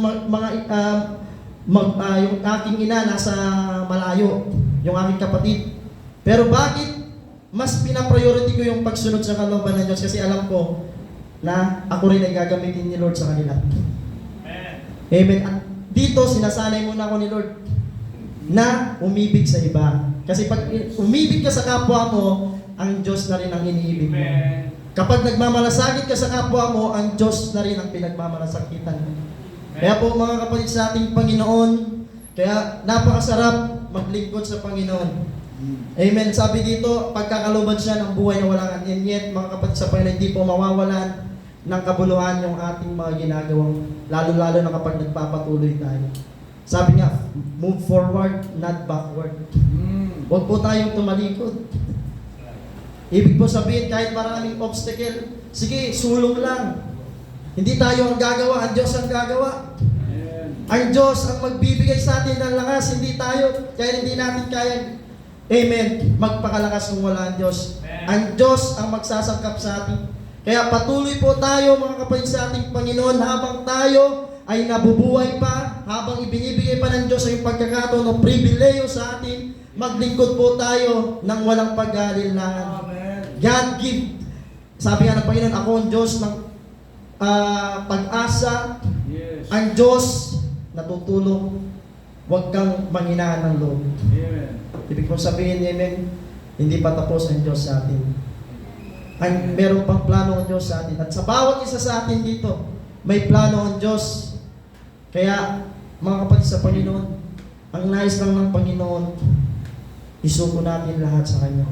yung aking ina nasa malayo, yung aking kapatid. Pero bakit mas pina-priority ko yung pagsunod sa kalooban ng Diyos? Kasi alam ko na ako rin ay gagamitin ni Lord sa kanila. Amen. At dito, sinasanay muna ako ni Lord na umibig sa iba. Kasi pag umibig ka sa kapwa mo, ang Diyos na rin ang iniibig mo. Kapag nagmamalasakit ka sa kapwa mo, ang Diyos na rin ang pinagmamalasakitan mo. Kaya po mga kapatid sa ating Panginoon, kaya napakasarap maglingkod sa Panginoon. Amen. Sabi dito, pagkakaloban siya ng buhay na walang hanggan. Yet, mga kapatid sa Panginoon, hindi po mawawalan ng kabuluhan yung ating mga ginagawang, lalo-lalo na kapag nagpapatuloy tayo. Sabi nga, move forward, not backward. Huwag po tayong tumalikod. Ibig po sabihin, kahit maraming obstacle, sige, sulong lang. Hindi tayo ang gagawa, ang Diyos ang gagawa. Ang Diyos ang magbibigay sa atin ng lakas, hindi tayo. Kaya hindi natin kaya, amen, magpakalakas kung wala ang Diyos. Ang Diyos ang magsasangkap sa atin. Kaya patuloy po tayo mga kapatid sa ating Panginoon habang tayo ay nabubuhay pa, habang ibinibigay pa ng Diyos ang pagkakataon o pribileyo sa atin, maglingkod po tayo ng walang pag-aalinlangan. God give, sabi nga ng Panginoon, ako ang Diyos ng pag-asa, ang Diyos na tutulong, huwag kang manghinaan ng loob. Ibig kong sabihin, amen, hindi pa tapos ang Diyos sa atin. Meron pang plano ang Diyos sa atin. At sa bawat isa sa atin dito, may plano ang Diyos. Kaya, mga kapatid sa Panginoon, ang nais lang ng Panginoon, isuko natin lahat sa Kanya.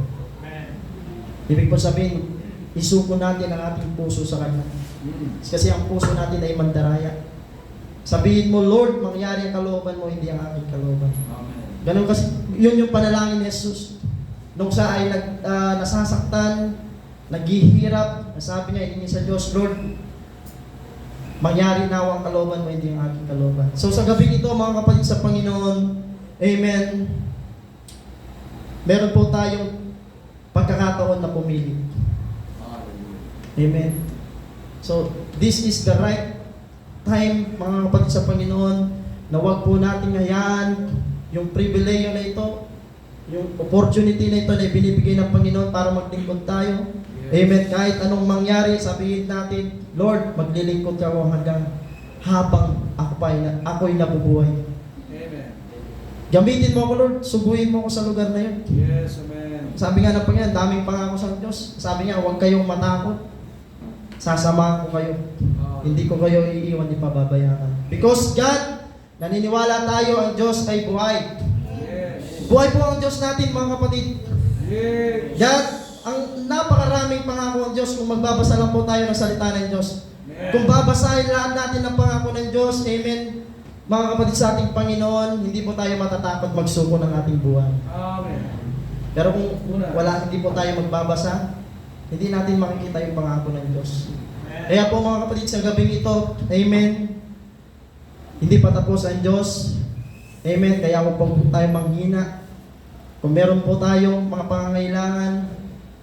Ibig po sabihin, isuko natin ang ating puso sa Kanya. Kasi ang puso natin ay mandaraya. Sabihin mo, Lord, mangyari ang kalooban mo, hindi ang aking kalooban. Ganun kasi, yun yung panalangin ni Jesus. Nung siya ay nasasaktan, naghihirap, sabi niya, hiningi sa Diyos, Lord, mangyari na ang kalooban mo, hindi ang aking kalooban. So sa gabi ito, mga kapatid sa Panginoon, amen, meron po tayong pagkakataon na pumili. Amen. So, this is the right time, mga kapatid sa Panginoon, na wag po natin hayaan yung pribileyo na ito, yung opportunity na ito na binibigay ng Panginoon para maglingkod tayo. Amen. Kahit anong mangyari, sabihin natin, Lord, maglilingkod ka ako hanggang habang ako'y nabubuhay. Amen. Gamitin mo ako, Lord. Suguin mo ako sa lugar na yun. Yes, amen. Sabi nga ng Panginoon, daming pangako sa Diyos. Sabi niya, huwag kayong matakot. Sasamahan ko kayo. Hindi ko kayo iiwan, di pababayaan. Because God, naniniwala tayo ang Diyos ay buhay. Yes. Buhay po ang Diyos natin, mga kapatid. Yes. God, ang napakaraming pangako ng Diyos kung magbabasa lang po tayo ng salita ng Diyos. Kung babasahin lahat natin ng pangako ng Diyos, amen, mga kapatid sa ating Panginoon, hindi po tayo matatakot magsuko ng ating buhay. Amen. Pero kung hindi po tayo magbabasa, hindi natin makikita yung pangako ng Diyos. Kaya po mga kapatid, sa gabing ito, amen, hindi pa tapos ang Diyos. Amen, kaya huwag po tayo manghina. Kung meron po tayong mga pangangailangan,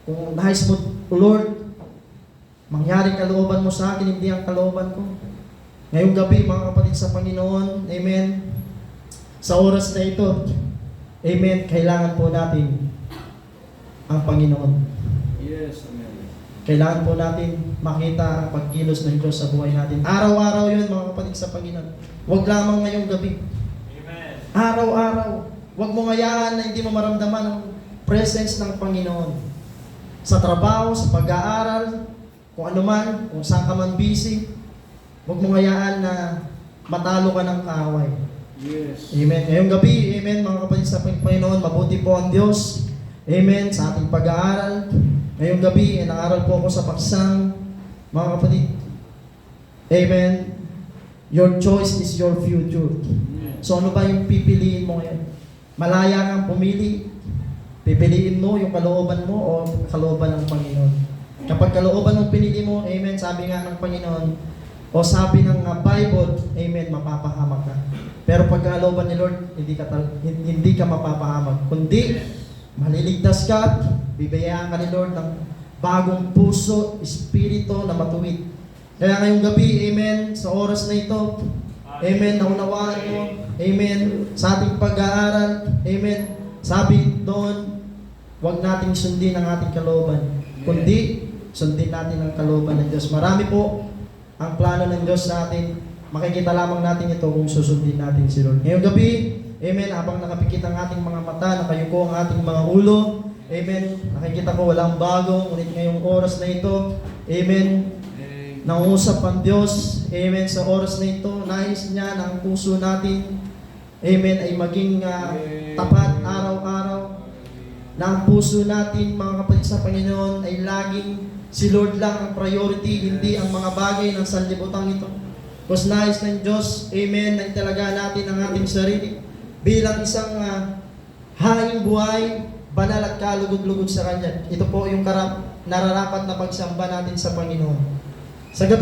kung nais mo, Lord, mangyari kalooban mo sa akin, hindi ang kalooban ko. Ngayong gabi, mga kapatid sa Panginoon, amen, sa oras na ito, amen, kailangan po natin ang Panginoon. Yes, amen. Kailangan po natin makita ang pagkilos ng Diyos sa buhay natin. Araw-araw yun, mga kapatid sa Panginoon. Huwag lamang ngayong gabi. Amen. Araw-araw. Huwag mo ngayaan na hindi mo maramdaman ang presence ng Panginoon. Sa trabaho, sa pag-aaral, kung ano man, kung saan ka man busy, huwag mo ngayaan na matalo ka ng kaaway. Yes. Amen. Ngayong gabi, amen, mga kapatid sa Panginoon, mabuti po ang Diyos. Amen, sa ating pag-aaral. Ngayong gabi, nag-aaral po ako sa paksang, mga kapatid. Amen. Your choice is your future. So ano ba yung pipiliin mo ngayon? Malaya kang pumili. Pipiliin mo yung kalooban mo o kalooban ng Panginoon. Kapag kalooban ng pinili mo, amen, sabi nga ng Panginoon, o sabi ng Bible, amen, mapapahamak ka. Pero pag kalooban ni Lord, hindi ka mapapahamak. Kundi, maliligtas ka at bibigyan ka ni Lord ng bagong puso, espiritu na matuwid. Kaya ngayong gabi, amen, sa oras na ito, amen, naunawaan mo, amen, sa ating pag-aaral, amen, sabi doon, huwag nating sundin ang ating kalooban, kundi sundin natin ang kalooban ng Diyos. Marami po ang plano ng Diyos sa atin. Makikita lamang natin ito kung susundin natin si Lord. Ngayong gabi, amen, habang nakapikit ang ating mga mata, nakayuko ang ating mga ulo, amen, nakikita ko walang bago, ngunit ngayong oras na ito, amen, nangusap ang Diyos, amen, sa oras na ito, nais niya na ang puso natin, amen, ay maging tapat araw-araw, na ang puso natin, mga kapatid sa Panginoon, ay laging si Lord lang ang priority, hindi ang mga bagay ng sanlibutan ito. Because nais ng Diyos, amen, na italaga natin ang ating sarili bilang isang haing buhay, banal at kalugod-lugod sa Kanya. Ito po yung nararapat na pagsamba natin sa Panginoon. Sa gabi